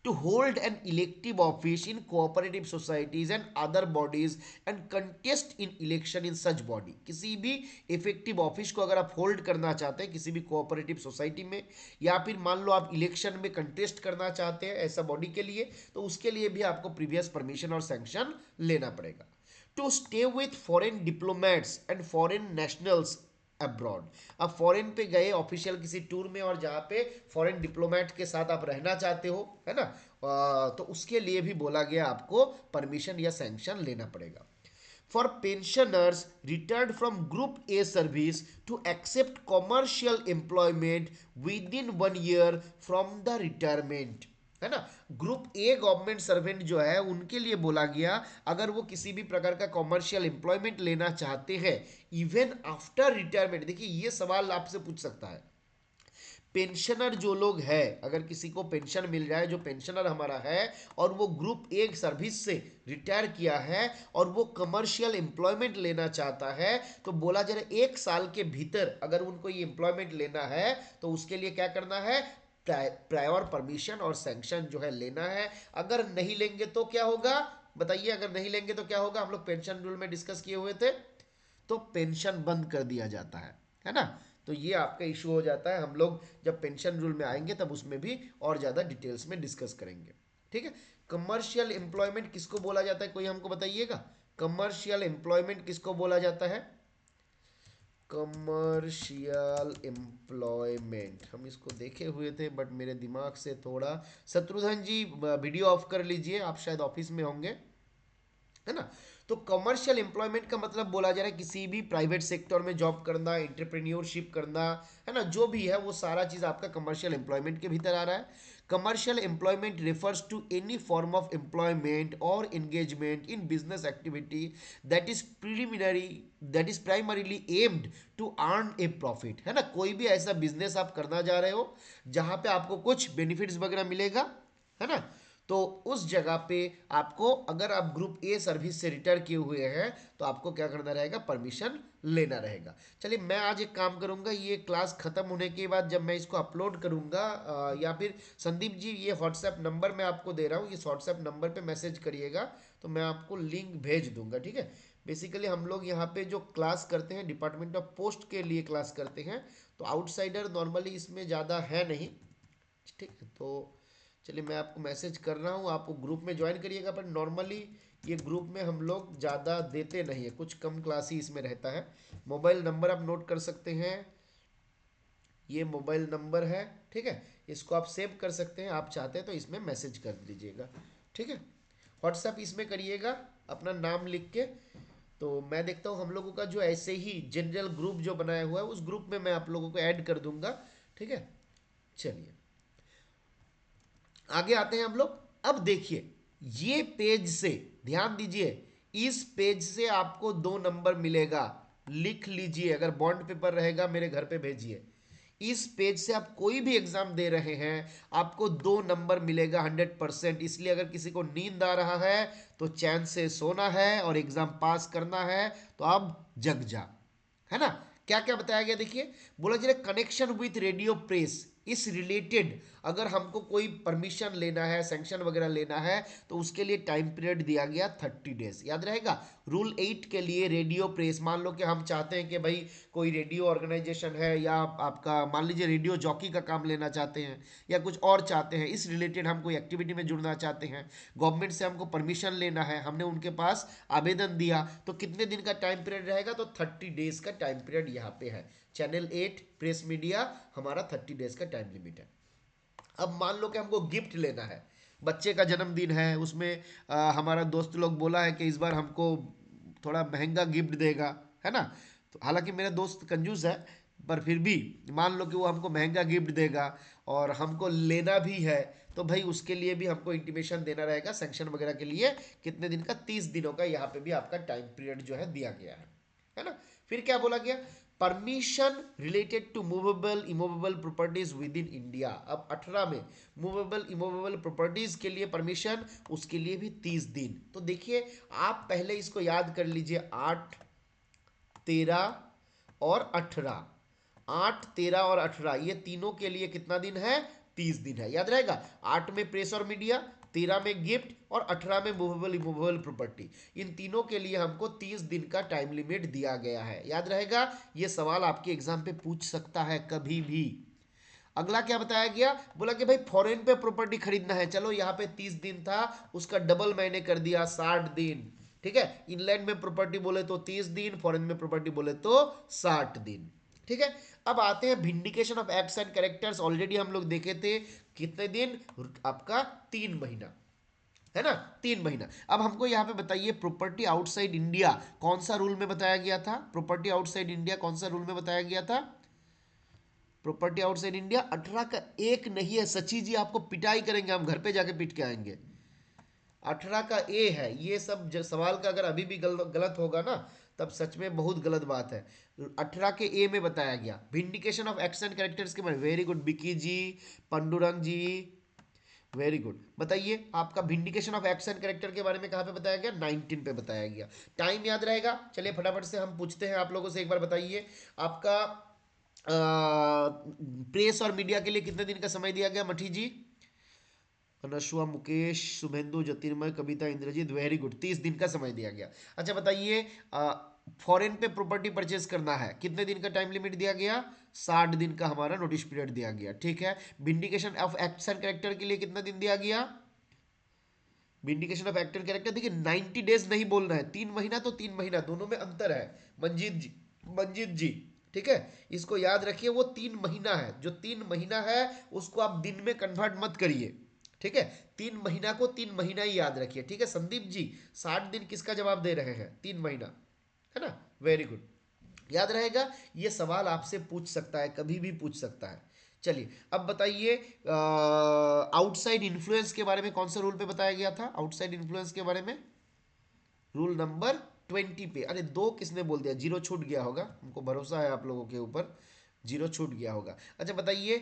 Speaker 1: To hold an elective office in cooperative societies and other bodies and contest in election in such body। किसी भी इफेक्टिव ऑफिस को अगर आप होल्ड करना चाहते हैं किसी भी कोऑपरेटिव सोसाइटी में, या फिर मान लो आप इलेक्शन में कंटेस्ट करना चाहते हैं ऐसा बॉडी के लिए, तो उसके लिए भी आपको प्रीवियस परमिशन और सैंक्शन लेना पड़ेगा। To stay with foreign diplomats and foreign nationals abroad. अब फॉरेन पे गए ऑफिशियल किसी टूर में और जहाँ पे फॉरेन डिप्लोमेट के साथ आप रहना चाहते हो, है ना, तो उसके लिए भी बोला गया आपको परमिशन या सैंक्शन लेना पड़ेगा। For pensioners retired from group A service to accept commercial employment within 1 year from the retirement, है ना। ग्रुप ए गवर्नमेंट सर्वेंट जो है उनके लिए बोला गया अगर वो किसी भी प्रकार का कॉमर्शियल एम्प्लॉयमेंट लेना चाहते हैं इवन आफ्टर रिटायरमेंट। देखिए ये सवाल आपसे पूछ सकता है, पेंशनर जो लोग हैं अगर किसी को पेंशन मिल रहा है, जो पेंशनर हमारा है और वो ग्रुप ए सर्विस से रिटायर किया है और वो कमर्शियल एम्प्लॉयमेंट लेना चाहता है, तो बोला जा रहा है 1 साल के भीतर अगर उनको ये एम्प्लॉयमेंट लेना है तो उसके लिए क्या करना है, प्रायर परमिशन और सैंक्शन जो है लेना है। अगर नहीं लेंगे तो क्या होगा बताइए, अगर नहीं लेंगे तो क्या होगा, हम लोग पेंशन रूल में डिस्कस किए हुए थे, तो पेंशन बंद कर दिया जाता है ना। तो ये आपका इशू हो जाता है, हम लोग जब पेंशन रूल में आएंगे तब उसमें भी और ज़्यादा डिटेल्स में डिस्कस करेंगे। ठीक है। कमर्शियल एम्प्लॉयमेंट किसको बोला जाता है, कोई हमको बताइएगा, कमर्शियल एम्प्लॉयमेंट किसको बोला जाता है, कमर्शियल एम्प्लॉयमेंट हम इसको देखे हुए थे बट मेरे दिमाग से थोड़ा, शत्रुघ्न जी वीडियो ऑफ कर लीजिए, आप शायद ऑफिस में होंगे, है ना। तो कमर्शियल एम्प्लॉयमेंट का मतलब बोला जा रहा है किसी भी प्राइवेट सेक्टर में जॉब करना, एंटरप्रेन्योरशिप करना, है ना, जो भी है वो सारा चीज आपका कमर्शियल एम्प्लॉयमेंट के भीतर आ रहा है। Commercial employment refers to any form of employment or engagement in business activity that is preliminary that is primarily aimed to earn a profit, है ना। कोई भी ऐसा बिजनेस आप करना जा रहे हो जहां पे आपको कुछ बेनिफिट्स वगैरह मिलेगा, है ना, तो उस जगह पे आपको, अगर आप ग्रुप ए सर्विस से रिटायर किए हुए हैं तो आपको क्या करना रहेगा, परमिशन लेना रहेगा। चलिए मैं आज एक काम करूंगा, ये क्लास खत्म होने के बाद जब मैं इसको अपलोड करूंगा या फिर संदीप जी ये व्हाट्सएप नंबर मैं आपको दे रहा हूँ, इस व्हाट्सएप नंबर पे मैसेज करिएगा तो मैं आपको लिंक भेज दूंगा। ठीक है। बेसिकली हम लोग यहाँ पे जो क्लास करते हैं डिपार्टमेंट ऑफ पोस्ट के लिए क्लास करते हैं, तो आउटसाइडर नॉर्मली इसमें ज़्यादा है नहीं। ठीक है। तो चलिए मैं आपको मैसेज कर रहा हूँ, आप ग्रुप में ज्वाइन करिएगा, पर नॉर्मली ये ग्रुप में हम लोग ज़्यादा देते नहीं है, कुछ कम क्लास ही इसमें रहता है। मोबाइल नंबर आप नोट कर सकते हैं, ये मोबाइल नंबर है, ठीक है, इसको आप सेव कर सकते हैं, आप चाहते हैं तो इसमें मैसेज कर दीजिएगा। ठीक है। व्हाट्सएप इसमें करिएगा अपना नाम लिख के, तो मैं देखता हूँ हम लोगों का जो ऐसे ही जनरल ग्रुप जो बनाया हुआ है उस ग्रुप में मैं आप लोगों को ऐड कर दूंगा। ठीक है। चलिए आगे आते हैं हम लोग। अब देखिए ये पेज से ध्यान दीजिए, इस पेज से आपको 2 नंबर मिलेगा, लिख लीजिए, अगर बॉन्ड पेपर रहेगा मेरे घर पे भेजिए। इस पेज से आप कोई भी एग्जाम दे रहे हैं आपको 2 नंबर मिलेगा 100%। इसलिए अगर किसी को नींद आ रहा है तो चैन से सोना है और एग्जाम पास करना है तो अब जग जा, है ना। क्या क्या बताया गया देखिए, बोला जा रहा है कनेक्शन विथ रेडियो प्रेस इस रिलेटेड, अगर हमको कोई परमिशन लेना है, सैंक्शन वगैरह लेना है, तो उसके लिए टाइम पीरियड दिया गया 30 डेज, याद रहेगा। रूल 8 के लिए रेडियो प्रेस, मान लो कि हम चाहते हैं कि भाई कोई रेडियो ऑर्गेनाइजेशन है या आपका मान लीजिए रेडियो जॉकी का काम लेना चाहते हैं या कुछ और चाहते हैं, इस रिलेटेड हम कोई एक्टिविटी में जुड़ना चाहते हैं, गवर्नमेंट से हमको परमिशन लेना है, हमने उनके पास आवेदन दिया, तो कितने दिन का टाइम पीरियड रहेगा, तो 30 डेज का टाइम पीरियड यहाँ पे है। चैनल 8 प्रेस मीडिया हमारा 30 डेज का टाइम लिमिट है। अब मान लो कि हमको गिफ्ट लेना है, बच्चे का जन्मदिन है, उसमें हमारा दोस्त लोग बोला है कि इस बार हमको थोड़ा महंगा गिफ्ट देगा, है ना। तो हालांकि मेरा दोस्त कंजूस है, पर फिर भी मान लो कि वो हमको महंगा गिफ्ट देगा और हमको लेना भी है, तो भाई उसके लिए भी हमको इंटीमेशन देना रहेगा सैंक्शन वगैरह के लिए। कितने दिन का? 30 दिनों का यहाँ पे भी आपका टाइम पीरियड जो है दिया गया है ना। फिर क्या बोला गया? Permission related to movable immovable properties within India. अब 18 में मूवेबल इमूवेबल प्रॉपर्टीज के लिए परमिशन, उसके लिए भी 30 दिन। तो देखिए आप पहले इसको याद कर लीजिए, 8, 13 और 18। 8, 13 और 18 ये तीनों के लिए कितना दिन है? 30 दिन है। याद रहेगा, 8 में प्रेस और मीडिया, 13 में गिफ्ट और 18 में मूवेबल इमूवेबल प्रॉपर्टी। इन तीनों के लिए हमको 30 दिन का टाइम लिमिट दिया गया है। याद रहेगा, ये सवाल आपके एग्जाम पे पूछ सकता है कभी भी। अगला क्या बताया गया? बोला कि भाई फॉरेन पे प्रॉपर्टी खरीदना है। चलो यहाँ पे 30 दिन था, उसका डबल मैंने कर दिया 60 दिन। ठीक है, इनलैंड में प्रॉपर्टी बोले तो 30 दिन, फॉरेन में प्रॉपर्टी बोले तो 60 दिन। ठीक है, अब आते हैं vindication of acts and characters. Already हम लोग देखे थे, कितने दिन? आपका 3 महीना, है ना, 3 महीना। अब हमको यहाँ पे बताइए, प्रॉपर्टी आउटसाइड इंडिया कौन सा रूल में बताया गया था? प्रॉपर्टी आउटसाइड इंडिया कौन सा रूल में बताया गया था? प्रॉपर्टी आउटसाइड इंडिया 18 का 1 नहीं है। सची जी आपको पिटाई करेंगे, हम घर पे जाके पीट के आएंगे। 18 का ए है। ये सब सवाल का अगर अभी भी गलत होगा ना, तब सच में बहुत गलत बात है। 18 के ए में बताया गया विंडिकेशन ऑफ एक्शन कैरेक्टर्स के बारे में। वेरी गुड बिकी जी, पंडुरंग जी, वेरी गुड। बताइए आपका विंडिकेशन ऑफ एक्शन कैरेक्टर के बारे में कहाँ पे बताया गया? 19 पे बताया गया। टाइम याद रहेगा? चलिए फटाफट से हम पूछते हैं आप लोगों से, एक बार बताइए आपका प्रेस और मीडिया के लिए कितने दिन का समय दिया गया? मठी जी, अनशुआ, मुकेश, शुभेंदु, ज्योतिर्मय, कविता, इंद्रजीत, वेरी गुड, 30 दिन का समय दिया गया। अच्छा बताइए, फॉरेन पे प्रॉपर्टी परचेस करना है, कितने दिन का टाइम लिमिट दिया गया? 60 दिन का हमारा नोटिस पीरियड दिया गया। ठीक है, विंडिकेशन ऑफ एक्शन कैरेक्टर के लिए कितना दिन दिया गया? विंडिकेशन ऑफ एक्टर कैरेक्टर देखिए 90 डेज नहीं बोल रहे हैं, 3 महीना तो 3 महीना, दोनों में अंतर है। मंजीत जी, मंजीत जी, ठीक है, इसको याद रखिए, वो 3 महीना है। जो 3 महीना है उसको आप दिन में कन्वर्ट मत करिए। ठीक है, 3 महीना को 3 महीना ही याद रखिए। ठीक है, संदीप जी 60 दिन किसका जवाब दे रहे हैं? 3 महीना, है ना, वेरी गुड। याद रहेगा, ये सवाल आपसे पूछ सकता है, कभी भी पूछ सकता है। चलिए अब बताइए, आउटसाइड इन्फ्लुएंस के बारे में कौन सा रूल पे बताया गया था? आउटसाइड इन्फ्लुएंस के बारे में रूल नंबर 20 पे। अरे 2 किसने बोल दिया? 0 छूट गया होगा, हमको भरोसा है आप लोगों के ऊपर, 0 छूट गया होगा। अच्छा बताइए,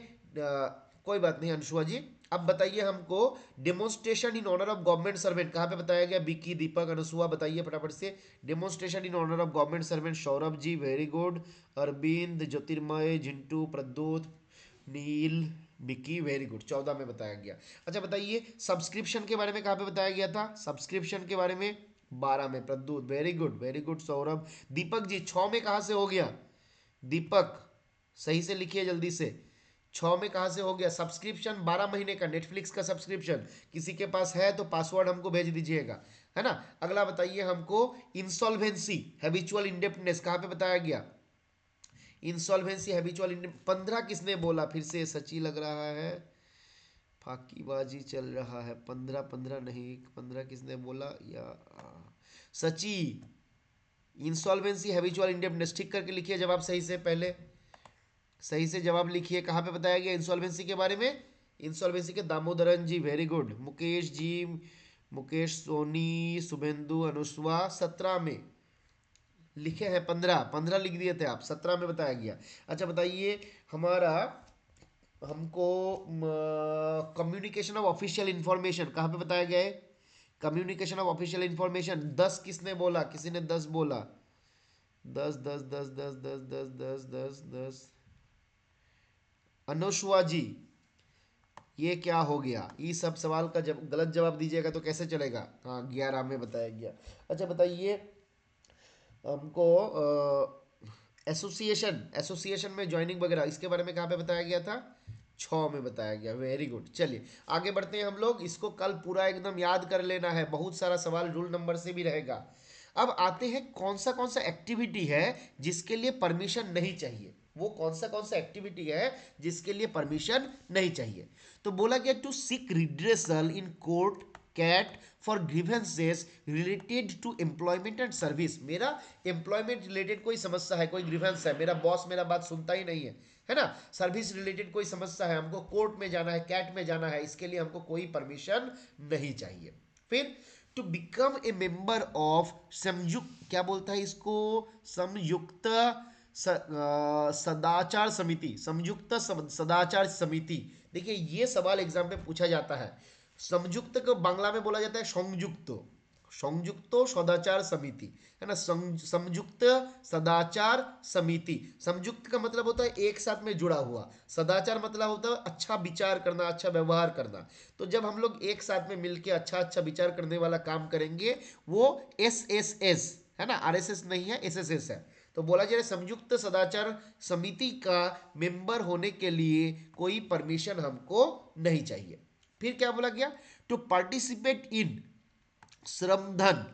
Speaker 1: कोई बात नहीं अंशुआ जी। अब बताइए हमको, demonstration in honour of government servant कहाँ पे बताया गया? बिक्की, दीपक, अनसुआ बताइए फटाफट से। Demonstration in honour of government servant, Saurabh ji, very good, Arvind, Jyotirmoy, Jintu, Pradyot, Neel, Bikki, very good, 14 में बताया गया। अच्छा बताइए, सब्सक्रिप्शन के बारे में कहाँ पे बताया गया था? सब्सक्रिप्शन के बारे में 12 में, प्रद्युत, वेरी गुड सौरभ। दीपक जी 6 में कहाँ से हो गया? दीपक सही से लिखिए जल्दी से, 6 में कहाँ से हो गया? सब्सक्रिप्शन 12 महीने का नेटफ्लिक्स का सब्सक्रिप्शन, किसी के पास है तो पासवर्ड हमको भेज दीजिएगा, है ना। अगला बताइए हमको, इंसॉल्वेंसी हैबिचुअल इंडेप्टनेस कहाँ पे बताया गया? इंसॉल्वेंसी हैबिचुअल 15 किसने बोला? फिर से सची लग रहा है, फाकीबाजी चल रहा है। 15 15 नहीं, 15 किसने बोला? या सची। इंसॉल्वेंसी हैबिचुअल इंडेप्टनेस ठीक करके लिखिए जवाब सही से, पहले सही से जवाब लिखिए। कहाँ पे बताया गया इंसॉल्वेंसी के बारे में? इंसॉल्वेंसी के दामोदरन जी, वेरी गुड, मुकेश जी, मुकेश, सोनी, शुभेंदु, अनुस्वा 17 में लिखे हैं, 15 15 लिख दिए थे आप, 17 में बताया गया। अच्छा बताइए हमारा, हमको कम्युनिकेशन ऑफ ऑफिशियल इंफॉर्मेशन कहाँ पे बताया गया है? कम्युनिकेशन ऑफ ऑफिशियल इंफॉर्मेशन 10 किसने बोला? किसी ने 10 बोला? 10 10 10 10 10 10 10 10 10, अनुष्वा जी, ये क्या हो गया? ये सब सवाल का जब गलत जवाब दीजिएगा तो कैसे चलेगा? हाँ 11 में बताया गया। अच्छा बताइए हमको, एसोसिएशन, एसोसिएशन में ज्वाइनिंग वगैरह इसके बारे में कहाँ पे बताया गया था? 6 में बताया गया, वेरी गुड। चलिए आगे बढ़ते हैं हम लोग, इसको कल पूरा एकदम याद कर लेना है, बहुत सारा सवाल रूल नंबर से भी रहेगा। अब आते हैं कौन सा एक्टिविटी है जिसके लिए परमिशन नहीं चाहिए? वो कौन सा एक्टिविटी है जिसके लिए परमिशन नहीं चाहिए? तो बोला गया to seek redressal in court CAT for grievances related to employment and service. मेरा एम्प्लॉयमेंट रिलेटेड कोई समस्या है, कोई ग्रीवेंस है, मेरा बॉस मेरा बात सुनता ही नहीं है ना। सर्विस रिलेटेड कोई समस्या है, हमको कोर्ट में जाना है, कैट में जाना है, इसके लिए हमको कोई परमिशन नहीं चाहिए। फिर to become a member of संयुक्त, क्या बोलता है इसको, संयुक्त सदाचार समिति, सदाचार समिति। देखिए ये सवाल एग्जाम में पूछा जाता है। संयुक्त को बांग्ला में बोला जाता है संयुक्त, संयुक्त सदाचार समिति, है ना। संयुक्त सदाचार समिति, संयुक्त का मतलब होता है एक साथ में जुड़ा हुआ, सदाचार मतलब होता है अच्छा विचार करना, अच्छा व्यवहार करना। तो जब हम लोग एक साथ में मिलकर अच्छा अच्छा विचार करने वाला काम करेंगे, वो SSS है ना, RSS नहीं है, SSS है। तो बोला जा रहा है संयुक्त सदाचार समिति का मेंबर होने के लिए कोई परमिशन हमको नहीं चाहिए। फिर क्या बोला गया, to participate in shramdan,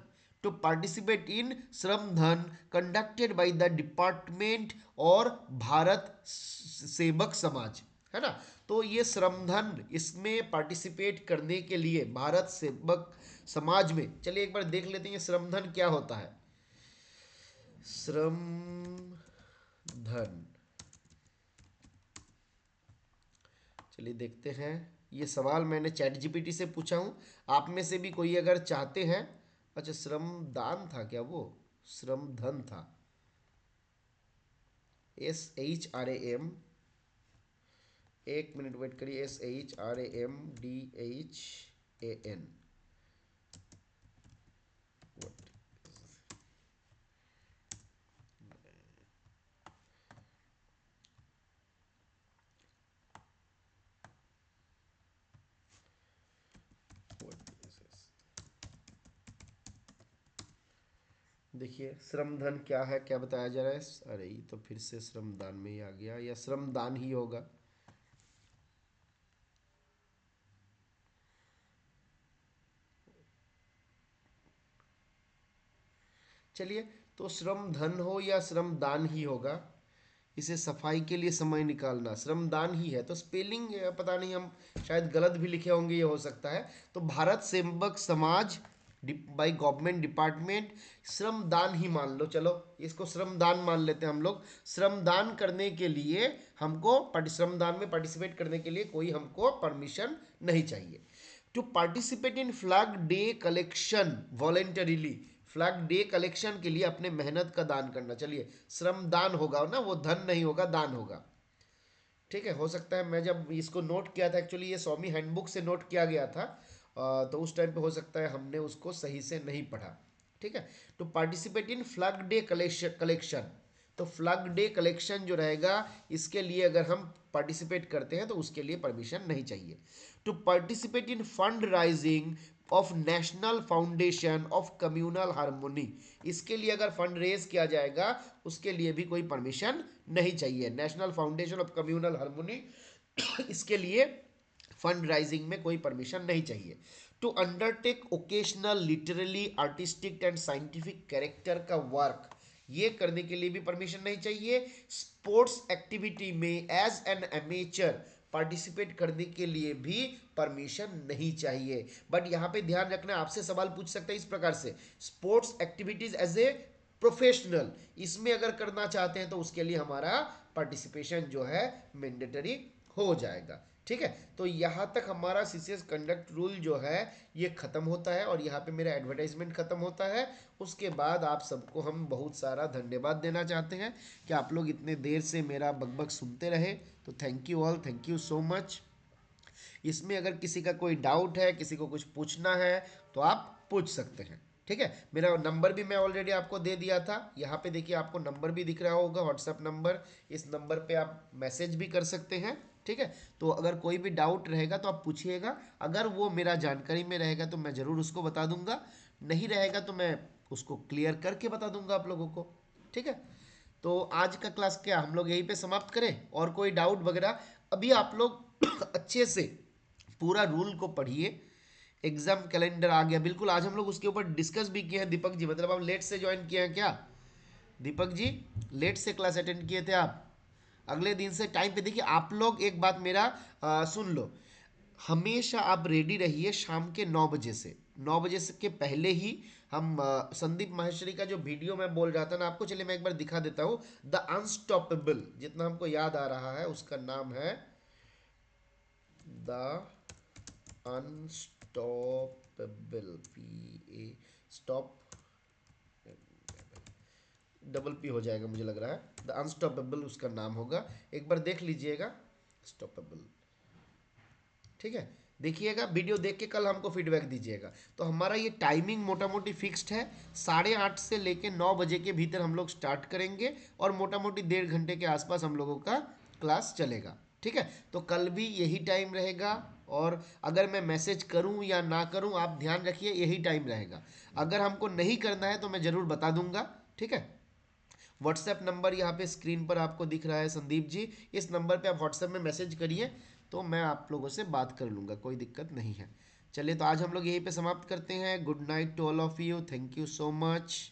Speaker 1: to participate in shramdan conducted by the department or Bharat सेवक समाज, है ना। तो ये श्रमधन, इसमें पार्टिसिपेट करने के लिए भारत सेवक समाज में, चलिए एक बार देख लेते हैं श्रमधन क्या होता है। श्रम धन, चलिए देखते हैं। ये सवाल मैंने चैट जीपीटी से पूछा हूँ, आप में से भी कोई अगर चाहते हैं। अच्छा श्रमदान था क्या, वो श्रमधन था, SHRAM, एक मिनट वेट करिए, SHRAMDHAN, देखिए श्रमधन क्या है, क्या बताया जा रहा है। अरे ये तो फिर से श्रमदान में ही आ गया, या श्रमदान ही होगा। चलिए, तो श्रमधन हो या श्रमदान ही होगा, इसे सफाई के लिए समय निकालना श्रमदान ही है। तो स्पेलिंग पता नहीं, हम शायद गलत भी लिखे होंगे, ये हो सकता है। तो भारत सेवक समाज बाई गवर्नमेंट डिपार्टमेंट, श्रमदान ही मान लो, चलो इसको श्रमदान मान लेते हैं हम लोग। श्रमदान करने के लिए हमको श्रमदान में पार्टिसिपेट करने के लिए कोई हमको परमिशन नहीं चाहिए। To participate in flag day collection voluntarily, flag day collection के लिए अपने मेहनत का दान करना। चलिए श्रमदान होगा ना, वो धन नहीं होगा, दान होगा। ठीक है, हो सकता है मैं जब इसको नोट किया था, एक्चुअली ये स्वामी हैंडबुक से नोट किया गया था, तो उस टाइम पे हो सकता है हमने उसको सही से नहीं पढ़ा। ठीक है, to participate in flag day collection, तो फ्लैग डे कलेक्शन जो रहेगा, इसके लिए अगर हम पार्टिसिपेट करते हैं तो उसके लिए परमिशन नहीं चाहिए। To participate in fund raising of national foundation of communal harmony, इसके लिए अगर फंड रेज किया जाएगा उसके लिए भी कोई परमिशन नहीं चाहिए। National foundation of communal harmony इसके लिए फंड राइजिंग में कोई परमिशन नहीं चाहिए। To undertake occasional literally artistic and scientific character का वर्क, ये करने के लिए भी परमिशन नहीं चाहिए। स्पोर्ट्स एक्टिविटी में एज एन एमेचर पार्टिसिपेट करने के लिए भी परमिशन नहीं चाहिए। बट यहाँ पे ध्यान रखना, आपसे सवाल पूछ सकते हैं इस प्रकार से, sports activities as a professional, इसमें अगर करना चाहते हैं तो उसके लिए हमारा पार्टिसिपेशन जो है मैंडेटरी हो जाएगा। ठीक है, तो यहाँ तक हमारा CCS कंडक्ट रूल जो है ये ख़त्म होता है, और यहाँ पे मेरा एडवर्टाइजमेंट ख़त्म होता है। उसके बाद आप सबको हम बहुत सारा धन्यवाद देना चाहते हैं कि आप लोग इतने देर से मेरा बकबक सुनते रहे। तो thank you all, thank you so much. इसमें अगर किसी का कोई डाउट है, किसी को कुछ पूछना है, तो आप पूछ सकते हैं। ठीक है, मेरा नंबर भी मैं ऑलरेडी आपको दे दिया था, यहाँ पे देखिए आपको नंबर भी दिख रहा होगा, व्हाट्सएप नंबर। इस नंबर पे आप मैसेज भी कर सकते हैं। ठीक है, तो अगर कोई भी डाउट रहेगा तो आप पूछिएगा, अगर वो मेरा जानकारी में रहेगा तो मैं ज़रूर उसको बता दूंगा, नहीं रहेगा तो मैं उसको क्लियर करके बता दूंगा आप लोगों को। ठीक है, तो आज का क्लास क्या हम लोग यहीं पे समाप्त करें, और कोई डाउट वगैरह अभी आप लोग अच्छे से पूरा रूल को पढ़िए। एग्जाम कैलेंडर आ गया, बिल्कुल आज हम लोग उसके ऊपर डिस्कस भी किए हैं। दीपक जी, मतलब आप लेट से ज्वाइन किए हैं क्या? दीपक जी लेट से क्लास अटेंड किए थे आप, अगले दिन से टाइम पे। देखिए आप लोग एक बात मेरा सुन लो, हमेशा आप रेडी रहिए शाम के 9 बजे से, 9 बजे से के पहले ही हम संदीप माहेश्वरी का जो वीडियो मैं बोल रहा था ना आपको, चलिए मैं एक बार दिखा देता हूँ। द अनस्टॉपेबल, जितना हमको याद आ रहा है उसका नाम है the unstoppable, P A stop, double P हो जाएगा मुझे लग रहा है, द अनस्टॉपेबल उसका नाम होगा, एक बार देख लीजिएगा। स्टॉपेबल, ठीक है, देखिएगा वीडियो देख के कल हमको फीडबैक दीजिएगा। तो हमारा ये टाइमिंग मोटा मोटी फिक्स्ड है, 8:30 से लेके 9 बजे के भीतर हम लोग स्टार्ट करेंगे और मोटा मोटी 1.5 घंटे के आसपास हम लोगों का क्लास चलेगा, ठीक है। तो कल भी यही टाइम रहेगा, और अगर मैं मैसेज करूं या ना करूं आप ध्यान रखिए यही टाइम रहेगा। अगर हमको नहीं करना है तो मैं ज़रूर बता दूंगा, ठीक है। व्हाट्सएप नंबर यहाँ पे स्क्रीन पर आपको दिख रहा है संदीप जी, इस नंबर पे आप व्हाट्सएप में मैसेज करिए तो मैं आप लोगों से बात कर लूँगा, कोई दिक्कत नहीं है। चलिए तो आज हम लोग यहीं पे समाप्त करते हैं। Good night to all of you, thank you so much.